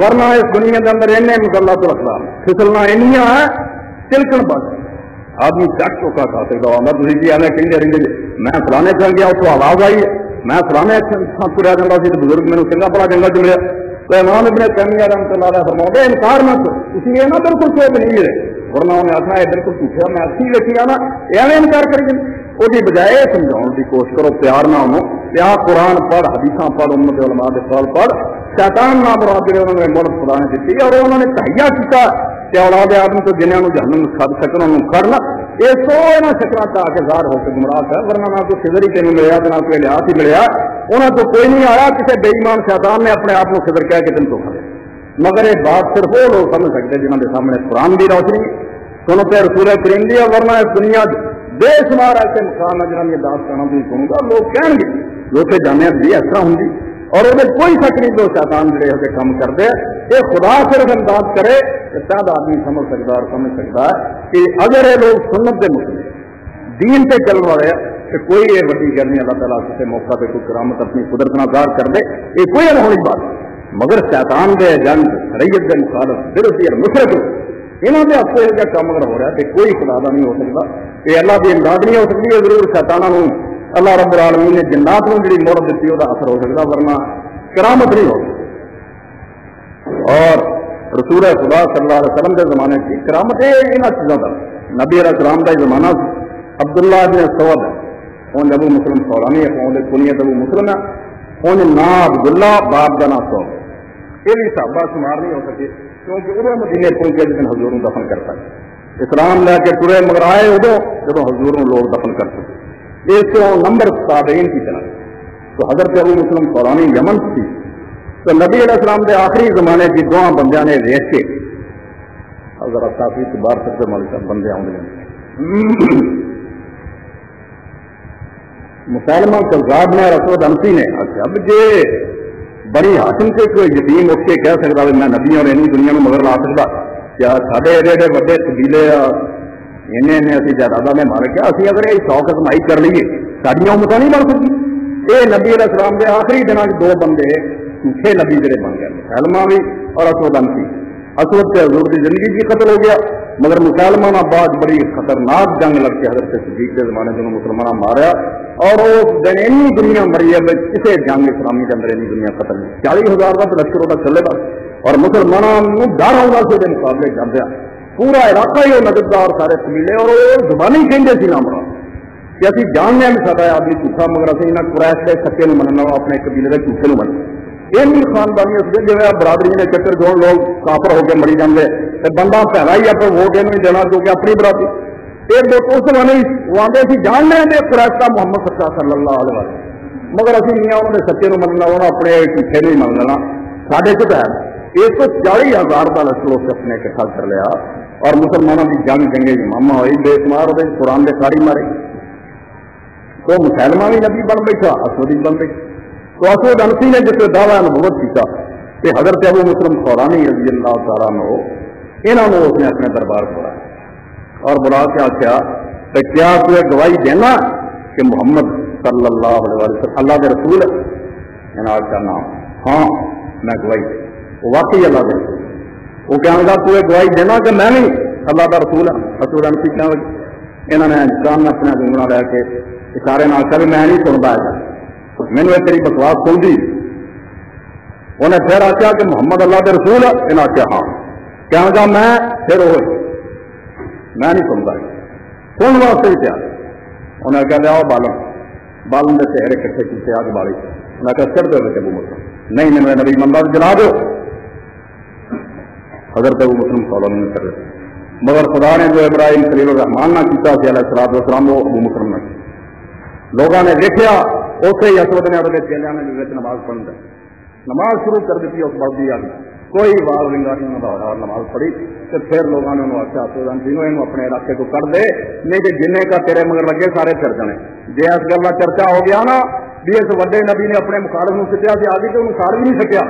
ورنہ اس دنیا کے اندر مغلط الاخلاق پھسلنا اینیاں ہے تلکن بس آدمی چک چوکا کھا سکتا آتا تھی کہ ایویں کہیں رہتے میں فلانے چل گیا اتوں آواز آئی ہے میں فلانے تریا جاتا سی بزرگ میرے چنگا بڑا جنگل چ ملیا تو امام ابن تیمیہ رحمۃ اللہ علیہ فرماتے انکار نہ تھی یہ نہ بالکل چوب نہیں ملے ورنہ انہیں آخنا یہ بالکل جھوٹا میں اچھی لکھی آنا ایویں انکار کری وہ بجائے سمجھاؤ کی کوشش کرو پیار نہ ہو پیار قرآن پڑھ حدیثاں پڑھ امت علماء کے سوال پڑھ شیطان نہ مراد جڑے انہوں نے ملک خدا نے دیتی اور انہوں نے تہیا کیا کہ اولاد آدمی تو جنہوں نے جہنم کھد سکن انہوں کھڑنا یہ سو یہاں شکرا چاہ کے ظاہر ہو کے گمراہ ہے ورنہ نہ کوئی خضر ہی تینوں ملیا نہ کوئی لحاظ ہی ملیا انہوں تو کوئی نہیں آیا کسی بے ایمان شیطان نے اپنے آپ کو خضر کہہ کے دن تو کھڑے مگر یہ بات صرف وہ لوگ سمجھ سکتے جنہوں کے سامنے قرآن کی روشنی سنتے رسول کریم دی ورنہ اس دنیا بے شمار ایسے مقام ہے جنہوں نے داستانوں بھی سنوں گا لوگ کہیں گے لوگ جانے بھی اس طرح ہوں اور وہ کوئی شک نہیں جو شیطان جڑے ہو کے کام کرتے یہ خدا صرف انداز کرے کہ شاید آدمی سمجھ سکتا اور سمجھ سکتا ہے کہ اگر یہ لوگ سنت کے مسلم دین سے چل رہے کہ کوئی یہ وڈی گل نہیں اللہ تعالیٰ کسی موقع پہ کوئی کرامت اپنی قدرت نہ ظاہر کر دے یہ کوئی انہونی بات مگر شیطان کے جنگ ریت کے مخالف درستی اور مشرق یہاں کے ہاتھوں یہ کام اگر ہو رہا ہے کہ کوئی خدا کا نہیں ہو سکتا کہ اللہ کی امداد نہیں ہو سکتی ہے ضرور شیطانوں اللہ رب العالمین نے جنات کو جی مہر دیتی وہ اثر ہو سکتا ورنہ کرامت نہیں ہو سکتی اور رسول خدا صلی اللہ علیہ وسلم کے زمانے کی کرامت ان چیزوں کا نبی علیہ السلام کا زمانہ سی عبداللہ بن سعود ان ابو مسلم سولانی ہے ان کنیت ابو مسلم ہے ان نام عبداللہ باپ کا نام سعود یہ بھی صحابہ شمار نہیں ہو سکے کیونکہ ادو مدینے پہنچے جس دن حضور دفن کرتا ہے اسلام لے کے ٹرے مگر آئے ادو جب حضور لوگ دفن کر سکے اس کو نمبر تابعین کی طرح تو حضرت ابو مسلم سولانی یمن تھی تو نبی علیہ السلام کے آخری زمانے کی دو بندیاں نے ویچ کے حضرت کافی بار سب سے مالک بندے آؤں مسلمہ کذاب نے رسول انسی نے اچھا اب جی بڑی حاکم سے کوئی یتیم اٹھ کے کہہ سکتا بھی میں نبی اور اینی دنیا میں مگر لا سکتا کیا سارے ایڈے ایڈے وڈے قبیلے اسی جائیداد میں مار کے اسی اگر یہ 100 کمائی کر لیے ساڑیاں امتیں نہیں بن سکتی یہ نبی علیہ السلام کے آخری دنوں کے دو بندے جھوٹے نبی جڑے بن گئے مسلمہ بھی اور اسود انسی اسود سے حضور کی زندگی بھی قتل ہو گیا مگر مسلمان بعد بڑی خطرناک جنگ لگ کے حضرت صدیق کے زمانے میں مسلمان ماریا اور اس دن اینی دنیا مری ہے کسی جنگ اسلامی کے اندر اینی دنیا قتل نہیں 40,000 کا لشکر کا چلے گا اور مسلمانوں ڈر آؤں سے مقابلے کر دیا پورا علاقہ ہی وہ نظردار سارے قبیلے اور وہ زبانی کہیں سی نام رہا کہ ابھی جاننے میں سارا آدمی جھوٹا مگر اصل نہ قریش کے سچے کو مننا اپنے قبیلے کے جھوٹے کو مننا یہ خاندانی اس جی برادری نے چکر جو لوگ کافر ہو کے مری جاتے بندہ پہلا ہی آپ ووٹ یہ نہیں دینا کیونکہ اپنی برادری یہ اس زمانے وہ آتے اسی جان لیں قریش کا محمد سچا صلی اللہ علیہ وسلم مگر اسی نہیں انہوں نے سچے کو مننا انہوں نے اپنے جھوٹے نہیں من لینا سارے چ ہے 140,000 کا لشکر اس اپنے اکٹھا کر لیا اور مسلمانوں کی جنگ چنگے ماما ہوئی بے شمار وہ قرآن کے ساری مارے تو مسلمہ بھی نبی بن بیٹھا اسود بن بیٹھا تو اسود انسی نے جس دعوی نبوت کیا کہ حضرت ابو مسلم سولانی رضی اللہ تعالیٰ عنہ انہوں نے اس نے اپنے دربار بلایا اور بلا کے آخیا کہ کیا تو گواہی دینا کہ محمد صلی اللہ علیہ وسلم اللہ کے رسول ہے انہوں نے آخیا نام ہاں میں گواہی دے واقعی اللہ کے رسول وہ کہنے لگا تو گواہی دینا کہ میں نہیں اللہ کا رسول ہوں اسود انسی کہنے لگے انہوں نے انسان اپنا گنگنا لے کے اشارے نہ کر میں نہیں سنتا ہے مینو یہ تیری بکواس سن دی انہیں پھر آخیا کہ محمد اللہ کے رسول ہے انہیں آخیا ہاں کہنے لگا میں پھر وہ میں نہیں سنتا سن واسطے بھی کیا انہیں کہہ لیا بالن کے چہرے کٹھے کیتے آگ بالی انہیں کہا سر دے ابو مسلم نہیں مینو نبی مندا جلا دو حضرت ابو مسلم سولانی نے کر مگر خدا نے جو ابراہیم خلیل الرحمان نہ کیتا سی علیہ الصلوۃ والسلام وہ ابو مسلم نے لوگوں نے دیکھا اسے ہی اسود نے اپنے چیلیاں نے بھی نماز پڑھ دی نماز شروع کر دیتی اس بڑھ دی کوئی وال ونگاری نماز پڑھی تو پھر لوگوں نے آخیا اسود جنہوں اپنے علاقے کو کر دے نہیں کہ جن کا تیرے مگر لگے سارے پھر جانے جی اس گل کا چرچا ہو گیا نا بھی اس وڈے نبی نے اپنے مخالف کو سٹیا سی آدھی تو انہوں سار بھی نہیں سکیا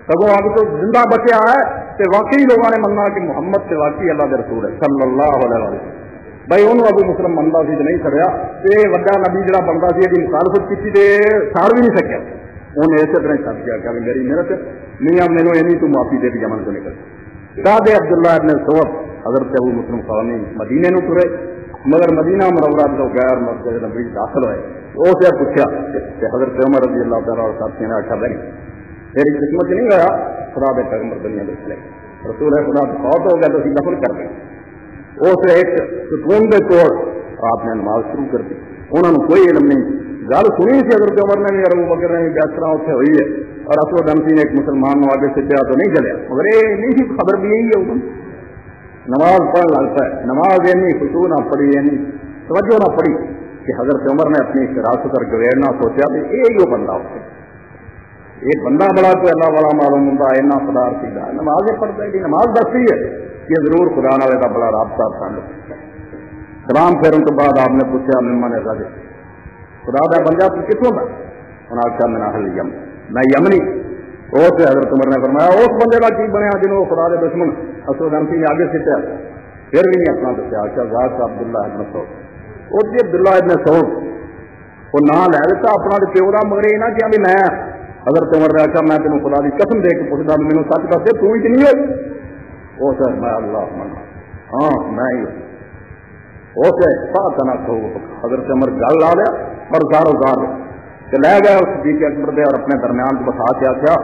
سگوں اب تو زندہ بچیا ہے تو واقعی لوگوں نے مننا کہ محمد سے واقعی اللہ کے رسول ہے صلی اللہ علیہ وسلم بھائی انہوں ابو مسلم منتا سی تو نہیں سڑیا تو یہ وڈا نبی جہاں بنتا سی یہ مخالفت کی تو سار بھی نہیں سکیا انہیں اسی طرح سب کیا کہ میری محنت نہیں مینو یہ تو معافی دے دی جمن کو نکل داد عبداللہ ابن سعود حضرت ابو مسلم سولانی مدینے نو ٹرے مگر مدینہ منورہ جو غیر مسجد نبی داخل ہوئے اسے پوچھا کہ حضرت عمر رضی اللہ تعالیٰ اور ساتھی نے آخیا بھائی تیری قسمت نہیں گیا خدا دے پیغمبر دنیا دیکھ لے رسول خدا بہت ہو گیا تو اسی دفن کر دیں اس ایک سکون کے توڑ آپ نے نماز شروع کر دی انہوں نے کوئی علم نہیں گل سنی سی حضرت عمر نے بھی ابو بکر نے بھی بیسرا اتنے ہوئی ہے اور اسود انسی نے ایک مسلمان نو آگے سٹیا تو نہیں چلیا مگر یہ نہیں سی خبر بھی یہی ہے ادھر نماز پڑھنے لگتا ہے نماز یہ نہیں خشوع نہ پڑھی یہ نہیں توجہ نہ پڑھی کہ حضرت عمر نے اپنی شراست اور گویرنا سوچا کہ یہ ہی بندہ ہوتا ہے یہ بندہ بڑا کوئی اللہ والا معلوم ہوتا ہے اتنا خدار سیدھا نماز پڑھتا ہے کہ نماز دستی ہے یہ ضرور خدا والے کا بڑا رابطہ تعلق سلام پھیرنے کے بعد آپ نے پوچھا مما نے کہا خدا کا بندہ تو کتوں کا انہوں نے آخیا میرا حل یم میں یمنی اس حضرت عمر نے فرمایا اس بندے کا کی بنیا جنہوں خدا کے دشمن اسود انسی نے آگے سٹیا پھر بھی نہیں اپنا دسیا آخیا ذات عبداللہ ابن سعود وہ جی عبداللہ ابن سعود وہ نام لے لیتا اپنا تو پیو کا مگر یہ نہ کیا بھی میں حضرت عمر نے آخیا میں تینوں خدا کی قسم دے کے پوچھتا مینوں سچ دس دے تو ہی نہیں ہوئی وہ سر میں اللہ منا ہاں میں ہی اسے پانا حضرت عمر گل لا لیا اور زارو زار کہ لے گئے اس صدیق اکبر دے اور اپنے درمیان بسا کے آخیا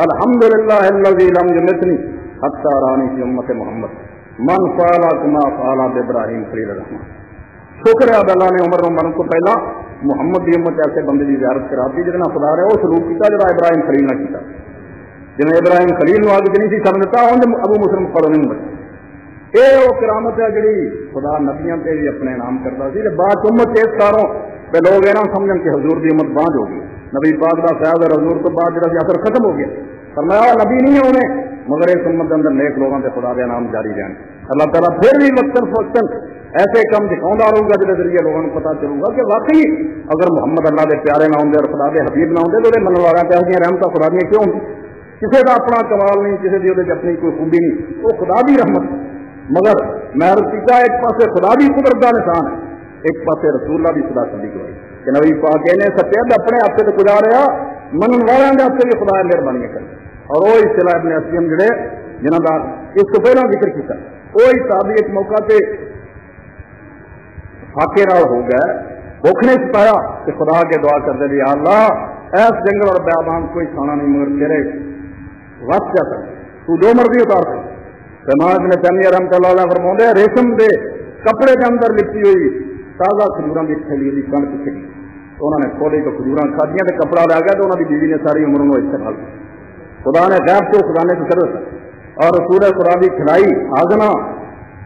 الحمدللہ الذی لم یمتنی حتی رانی فی امت محمد من فعل کما فعل ابراہیم خلیل الرحمن. شکر ہے اللہ نے عمر مرن کو پہلا محمد کی امت ایسے بندے کی زیارت کراتی جہاں خدا رہا وہ سلوک کیا جا ابراہیم خلیل نے کیا. جنہیں ابراہیم خلیل نو اگ نہیں سی سمجھ دیتا انہیں ابو مسلم پڑھ نہیں بچا. یہ وہ کرامت ہے جی خدا نبیاں پہ بھی اپنے نام کرتا سی. بعد امت اس کاروں پہ لوگ یہ نہ سمجھن کہ حضور کی امت بانج ہو گئی. نبی پاک کا فیض اور حضور تو بعد جا اثر ختم ہو گیا. فرمایا نبی نہیں ہونے مگر اس امت کے اندر نیک لوگوں سے خدا کے نام جاری رہن. اللہ تعالیٰ پھر بھی وقتاً فوقتاً ایسے کام دکھاؤں رہوں گا جس ذریعے لوگوں کو پتا چلوں گا کہ واقعی اگر محمد اللہ کے پیارے نہ ہوں اور خدا کے حبیب نہ ہوں تو من والا پہ رحمت خدا دیا کیوں ہوں. کسی کا اپنا کمال نہیں, کسی کی اپنی کوئی خوبی نہیں, وہ خدا بھی رحمت. مگر میں رسیدہ ایک پاسے خدا بھی قدرت کا نشان ہے, ایک پاسے رسول اللہ بھی خدا صدیق ہوئی کہ نبی پاک نے سچے اپنے ہاتھ سے گزارا من والوں کے ہاتھ سے بھی خدا مہربانی کرے. اور وہ اصطلاح ابن اسلم جڑے جنہوں کا اس کو پہلے ذکر کیا وہی صحابی ایک موقع سے فاقے نال ہو گیا, بھوک نے ستایا کہ خدا کے دعا کرتے بھی اللہ ایس جنگل اور بیابان کوئی کھانا نہیں مگر تیرے وقت جاتا تو جو مرضی اتار سکتا. امام ابن تیمیہ رحمۃ اللہ علیہ فرماتے ہیں ریشم دے کپڑے کے اندر لپٹی ہوئی تازہ کھجوراں کی تھیلی دی کن پیچھے گئی تو انہوں نے کھولے تو کھجوراں کھادیاں تو کپڑا لے گیا تو انہوں کی بیوی نے ساری عمر کو استعمال کیا. خدا نے غیب کو خزانے سے کر دیتا اور رسول خدا کی کھلائی آزنا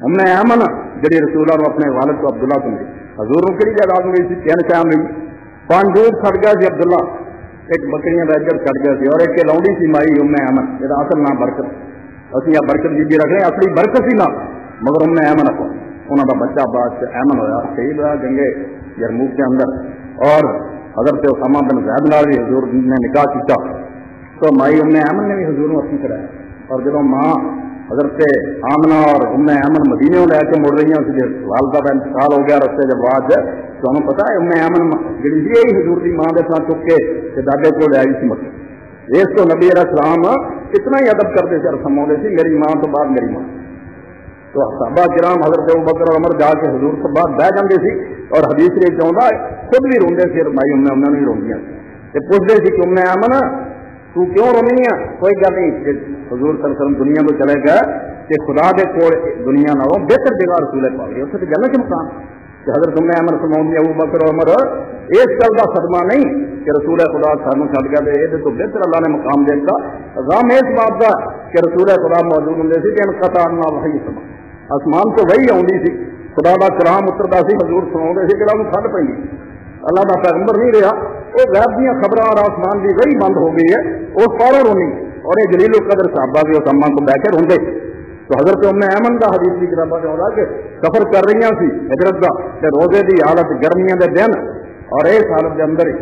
ہم نے ایمن جڑی رسول نے اپنے والد کو عبداللہ کو ملی. حضور کہڑی جائیداد ملی سی تین قیام ملی. 5 دودھ چھٹ گیا سی عبداللہ, ایک بکریاں کا اجر چھٹ گیا سی اور ایک لونڈی سی مائی ام ایمن. یہ اصل نام برکت, اسی برکت بی بی رکھ رہے ہیں, اصلی برکت ہی نہ مگر ام ایمن رکھو. انہوں کا بچہ بعد ایمن ہوا شہید ہوا جنگے یرموک کے اندر. اور حضرت اسامہ بن زید نال بھی حضور نے نکاح کیا تو مائی ام ایمن نے بھی حضور کو اپنی کرایا. اور جب ماں حضرت آمنہ اور ام ایمن مدینے لے کے مڑ رہی ہیں والدہ کا انتقال ہو گیا رستے جب بعد تو ہمیں پتا ہے ام ایمن جی یہی حضور کی ماں کے ساتھ چک کے دادے کو لے آئی سی مکہ. اس کو نبی علیہ السلام اتنا ہی ادب کرتے تھے اور سماؤں سی میری ماں تو بعد میری ماں. تو صحابہ کرام حضرت ابوبکر اور عمر جا کے حضور تو بعد بہ جاتے سی اور حدیث یہ چاہتا خود بھی روندے سی مائی ام ایمن بھی روندیاں سی. پوچھتے سی کہ ام ایمن تو کیوں رونی ہے؟ کوئی گل نہیں, حضور صلی اللہ علیہ وسلم دنیا کو چلے گئے کہ خدا دے کول دنیا نالوں بہتر جگہ رسول پا گئے اتنے تو جنت کے مقام کہ حضرت ام ایمن فرماؤں ابوبکر عمر اس گل کا صدمہ نہیں کہ رسول خدا سانوں چھڈ گیا یہ تو بہتر اللہ نے مقام دے دیتا. غم اس بات کا کہ رسول خدا موجود ہوں سی کہ انقطاع وحی سما آسمان تو وہی آتی سی خدا کا کلام اترتا سی حضور سنا سی کہ وہ کھڈ پی اللہ کا پیغمبر نہیں رہا. وہ غیب دیا خبر اور آسمان کی وہی بند ہو گئی ہے وہ فورا رونی اور یہ جلیل القدر صحابہ بھی اس اما کو بہ کے روندے. تو حضرت ام ایمن کا حدیث کی کتابیں چاہتا کہ سفر کر رہی سی ہجرت کا کہ روزے کی حالت گرمیاں کے دن اور اس حالت کے اندر ہی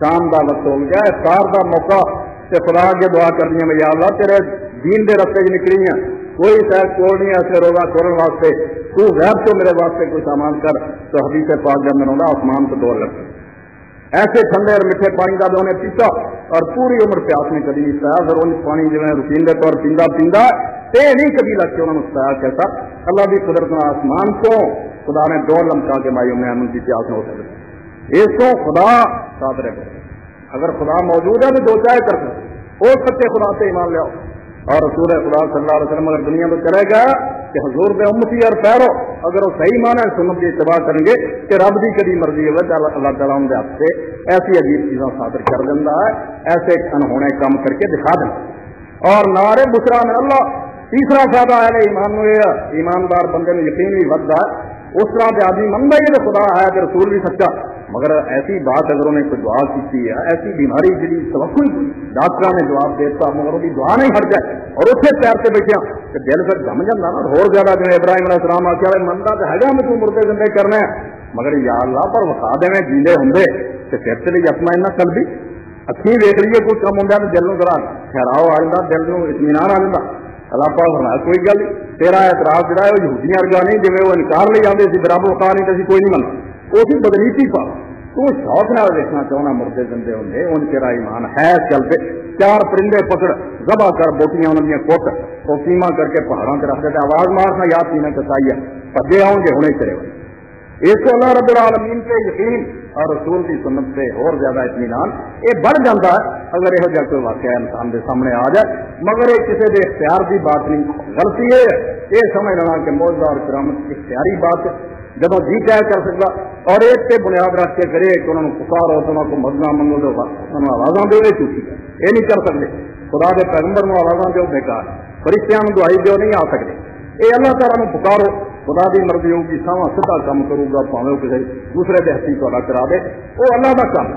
شام کا وقت ہو گیا افطار کا موقع تے خدا کے دعا کر دیا یا اللہ تیرے دین کے رستے نکلی ہیں کوئی شاید کول نہیں ایسے روزہ کھولنے واسطے تو غیب تو میرے واسطے کوئی سامان کر. تو حدیث پاک کے اندر ہوگا آسمان کو دور لگتے ایسے ٹھنڈے اور میٹھے پانی کا بھی انہیں پیتا اور پوری عمر پیاس نے کبھی نہیں ستایا. اگر ان پانی جو ہے روٹین کے طور پیندا پیندا تے نہیں کبھی لگ کے انہوں نے ستایا کہتا. اللہ کی قدرت نے آسمان کو خدا نے دور لمکا کے مائی ام ایمن کی پیاس نہ ہو سکتی. اس کو خدا ساتھ رہے اگر خدا موجود ہے تو جو چاہے کر سکتے وہ سچے خدا سے ایمان لے آؤ. اور رسول خدا صلی اللہ علیہ وسلم اگر دنیا میں چلے گا کہ حضور دے امتی اور پیرو اگر وہ صحیح مانا سنت کی اتباع کریں گے کہ رب کی کبھی مرضی ہوگی اللہ تعالیٰ ان کے ہاتھ سے ایسی عجیب چیزیں صادر کر دینا ہے ایسے انہونے کام کر کے دکھا دینا. اور نعرے بشرا میں اللہ تیسرا فائدہ ہے ایمان ایماندار بندے میں یقین بھی بڑھتا ہے. اس طرح سے آدمی منگا ہی تو خدا ہے کہ رسول بھی سچا مگر ایسی بات اگر انہیں کوئی دعا کی ہے ایسی بیماری جی توقع ڈاکٹر نے جواب دیتا مگر وہ دعا نہیں ہٹ جائے اور اسے پیر سے بیٹھا کہ دل پھر جم جانا نا اور زیادہ جو ابراہیم علیہ السلام آ کے منتا تو ہے میں تو مردے زندے کرنے مگر یا اللہ پر وقا دے جیندے ہوں تو پھر سے لیے اپنا ایسا کل بھی اکھی ویک لیے کوئی کم ہوں تو دل میں ذرا ٹھہراؤ آ جاتا دل میں اطمینان آ جاتا. اللہ پاک فرمایا کوئی گل تیرا اعتراض جڑا ہے وہ یہودیاں ورگا نہیں جی وہ انکار لے جاتے سی برابر وقا نہیں تو کوئی نہیں منتا وہ سی بدنیتی پا تو شوق نہ دیکھنا چاہنا مردے زندے ہوں ان تیرا ایمان ہے چلتے 4 پرندے پکڑ ذبح کر بوٹیاں انہوں نے کٹ وہ قیمہ کر کے پہاڑوں سے رکھ دیتے آواز مارنا یاد پینا کسائی ہے پجے آؤ گے ہونے چلے ہوئے. اس کو اللہ رب العالمین کے یقین اور رسول کی سنت سے اور زیادہ اطمینان یہ بڑھ جاتا ہے اگر یہ کوئی واقعہ انسان کے سامنے آ جائے، مگر یہ کسی کے اختیار کی بات نہیں۔ غلطی یہ سمجھ لینا کہ معجزہ اور کرامت اختیاری بات ہے، جب جی چاہے کر سکتا، اور ایک پہ بنیاد رکھ کے کرے کہ انہوں نے پکارو تو انہوں کو مدنا منگو دو انہوں آوازاں دو جھوٹی یہ نہیں کر سکتے۔ خدا کے پیغمبر کو آوازاں دو بیکار، فرشتیاں دعائی دو نہیں آ سکتے۔ یہ اللہ تعالیٰ نے پکارو، خدا کی مرضی ہوگی، سواں سیدھا کام کروں گا، پاوے کسی دوسرے کے ہاتھی کو کرا دے، وہ اللہ کا کام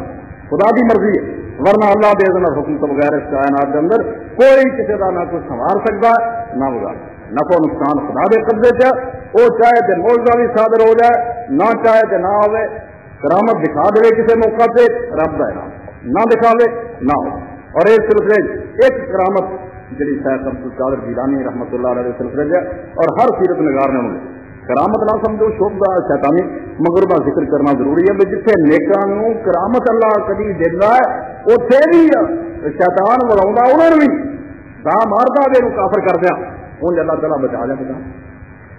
خدا کی مرضی ہے، ورنہ اللہ دے دینا حکم تو بغیر اس کائنات کے اندر کوئی کسی کا نہ کوئی سنوار سکتا ہے نہ بگاڑ۔ نفع نقصان خدا کے قبضے سے، وہ چاہے تو معجزہ بھی صادر ہو جائے، نہ چاہے تو نہ ہوئے، کرامت دکھا دے کسی موقع سے رب کا انعام، نہ دکھاوے نہ ہو۔ اور اس سلسلے ایک کرامت جی شیخ عبد القادر جیلانی رحمۃ اللہ علیہ سلسلے ہے، اور ہر سیرت نگار نے انہوں کرامت نہ سمجھو شوبہ شیطانی مغربہ ذکر کرنا ضروری ہے، جتنے نیکان کرامت اللہ کبھی دینا ہے اتنے بھی شیطان بلا انہوں بھی دا مارتا دے کافر کر دیا ان اللہ تعالیٰ بچا دیا بتا۔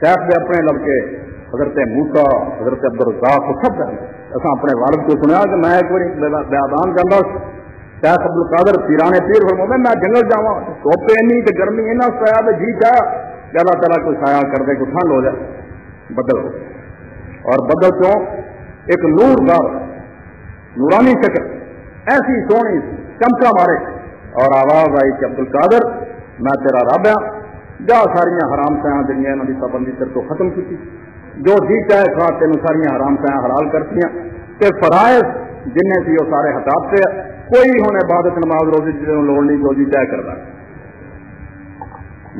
شیخ نے اپنے لب کے حضرت موسیٰ حضرت عبد الرزاق سب ایسا اپنے والد کو سنیا کہ میں ایک بار بیابان جانا، شیخ عبد القادر پیرانے پیر فرماتے میں جنگل جاوا دھوپ اینی کہ گرمی اینا سایا تو جی چاہ کہ اللہ تعالیٰ کوئی سایہ کر دے کوئی ٹھنڈ ہو جائے، بدل ہو اور بدل کیوں ایک نور دار نورانی شکل ایسی سونی چمکا مارے اور آواز آئی کہ عبد القادر میں تیرا رب ہاں، جا ساریاں حرام سیاں جنیاں انہوں کی پابندی تیرے تو ختم کی، جو جی چاہے کھا تینوں ساریاں حرام سیاں حلال کرتی ہیں کہ فرائض جن سی وہ سارے ہٹاتے ہیں، کوئی ہوں عبادت نماز روزی جنہوں لوڑ نہیں جو جی چاہے کرتا۔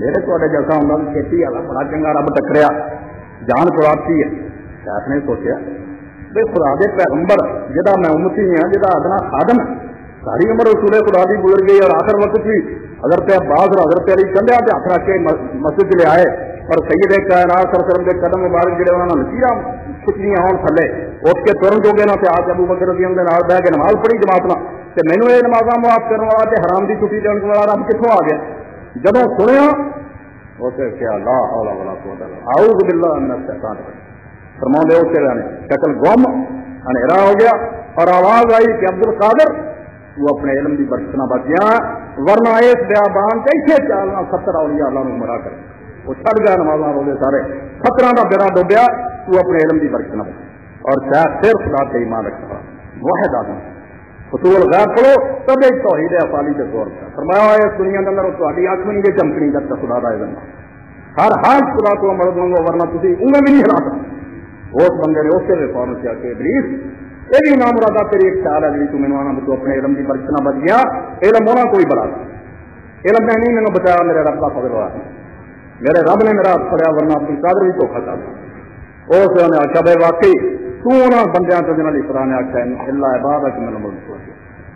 میرے تو جیسا ہوں کھیتی والا بڑا چنگا رب ٹکریا جان چھڑاتی ہے، شیخ نے سوچا بھائی خدا دے پیغمبر جہاں میں امتی ہوں جہاں ادنا خادم ساری عمر رسول خدا دی گزر گئی اور آخر وقت بھی حضرت عباس اور حضرت علی کندھیاں تے ہاتھ رکھ کے مسجد لے آئے اور سید کائنات صلی اللہ علیہ وسلم کے قدم مبارک جڑے انہوں نے لکیراں کتنی آن تھلے اٹھ کے ترن جو گے نا تے آج ابو بکر رضی اللہ عنہ بہ کے نماز پڑھی جماعت نہ تے مینوں یہ نمازاں معاف کرنے والا تے حرام دی چھٹی دین والا رب کتھوں آ گیا؟ جدوں سنیا اوتے کیا لا حول ولا قوت الا باللہ اعوذ باللہ من الشیطان الرجیم فرماندے اوتے رہنے شکل گم اندھیرا ہو گیا اور آواز آئی کہ عبد القادر وہ اپنے علم کی برکت نہ بچ گیا، ورنہ اس بیابان کیسے چالنا 70 اولیاء اللہ نے مرا کر وہ چھڑ گیا نمازاں روزے سارے 17 کا بیڑا ڈوبیا، وہ اپنے علم کی برکت نہ بچ اور شاید پھر خدا پہ ایمان رکھتا واحد آدم فصول غیر پڑھو تب ایک توحید افعالی کے طور پر فرمایا ہے اس دنیا کے اندر تہاڈی اکھ نہیں گے چمکنی جب تک خدا دا اذن ہر حال خدا کو عمل دوں گا ورنہ تسی انہیں بھی نہیں ہلا سکتے۔ اس بندے نے اسے بھی فوراً کیا کہ ابلیس یہ بھی نام مرادا تیری ایک خیال ہے جی تو مینوں آنا تو اپنے علم کی برکت نہ بچ گیا، علم ہونا کوئی بڑا علم نے نہیں مینوں بچایا، میرے رب کا فضل ہوا، میرے رب نے میرا ہاتھ پڑیا ورنہ عبد القادر بھی دھوکھا کرتا۔ اس نے آخیا بھائی واقعی تو انہوں بندیاں تو جنہوں نے خدا نے آخیا اللہ عباد ہے کہ میں نمبر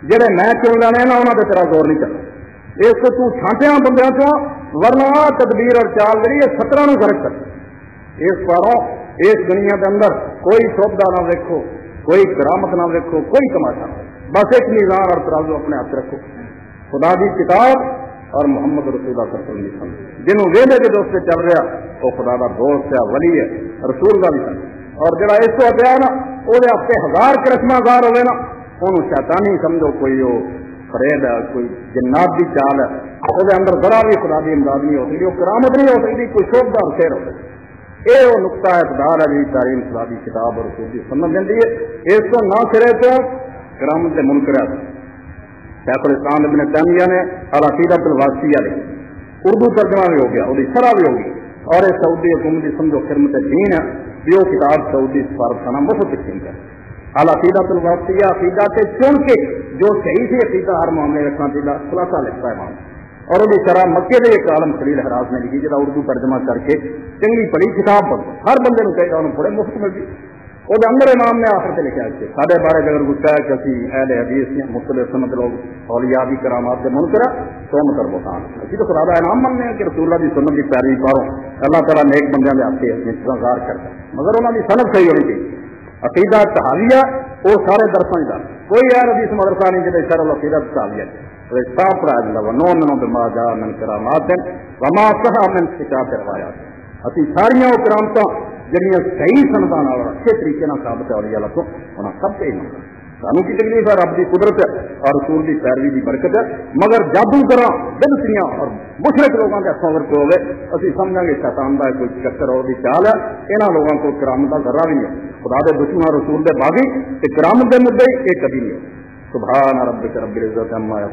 جہے میں چن لینے نا انہوں نے تیرا زور نہیں چلتا، اس کو تو چھانٹیا بندیاں چوں ورنہ تدبیر اور چال جی 17 نو فرق کر اس پاروں اس دنیا کے اندر کوئی سودا نہ ویکھو، کوئی کرامت نہ دیکھو، کوئی تماشا، بس ایک میزان اور ترازو اپنے ہاتھ رکھو، خدا کی کتاب اور محمد رسول اللہ صلی اللہ علیہ وسلم جنہوں ویلے کے دوست سے چل رہا وہ خدا کا دوست ہے، ولی ہے، رسول کا بھی اور جڑا اس کو پیا نا وہ ہفتے 1000 کرسمہ گار ہوئے نا انہوں شیطانی سمجھو کوئی وہ فریب ہے، کوئی جنات کی چال ہے، وہ اندر ذرا بھی خدا کی امداد نہیں ہو سکتی، وہ کرامت نہیں ہو سکتی، کوئی شوبدار شیر ہو سکتی۔ یہ وہ نقطہ اعتدار ہے جی تعلیم خدا کی کتاب اور رسول کی سنت دیتی ہے، اس کو نہ کرے تو کرامت سے منکر ہے۔ شیخ الاسلام ابن تیمیہ نے العقیدۃ الواسطیہ لکھی، اردو ترجمہ بھی ہو گیا، وہ شرح بھی ہوگی، اور یہ سعودی حکومت کی سمجھو خدمت دین ہے، یہ کتاب سعودی سفارتخانہ مفت تقسیم ہے۔ العقیدۃ الواسطیہ عقیدہ سے چن کے جو صحیح سے عقیدہ ہر معاملے رکھنا چاہیے خلاصہ لکھتا ہے امام، اور وہ شرح مکے کے ایک عالم خلیل حراس نے لکھی جہاں اردو ترجمہ کر کے چنگی پڑھی کتاب پڑھو، ہر بندے کو چاہیے انہوں پڑھے مفت ملتی، وہ اندر امام نے آخر سے لکھا کہ سارے بارے اگر گسا ہے کہ اسی اہل حدیث یا مختلف سمت لوگ اولیاء کی کرامات سے منکر ہے تو مکر بہتان اسی تو خدا کا انعام ماننے ہیں کہ رسول اللہ کی سنت کی پیروی کرو، اللہ تعالیٰ نیک بندیاں کے آتے انتظار کرتا ہے، مگر انہوں کی سنت صحیح ہونی چاہیے۔ عقیدہ تحاویہ وہ سارے درسوں کا کوئی اہل حدیث مدرسہ نہیں جیسے شرح العقیدہ تحاویہ صاف پڑھا جائے ونؤمن بما جاء من کرامات وما صح من صفات روایات، اسی ساریاں وہ کرامتاں جہاں صحیح سنتوں اچھے طریقے ثابت ہے اولیاء اللہ تو انہیں سب سے ہی سانو کی تکلیف ہے، رب کی قدرت ہے اور رسول کی پیروی کی برکت ہے، مگر جادوگر بدسیاں اور مشرک لوگوں کے ہاتھوں ورک ہو گئے اسی سمجھیں گے شیطان کا کوئی چکر اور بھی چال ہے، یہاں لوگوں کو کرامت کا ذرہ بھی نہیں ہے، خدا دے دشمن رسول دے باغی تے کرامت دے مدعے یہ کبھی نہیں ہے۔ سبحان ربک رب العزت عما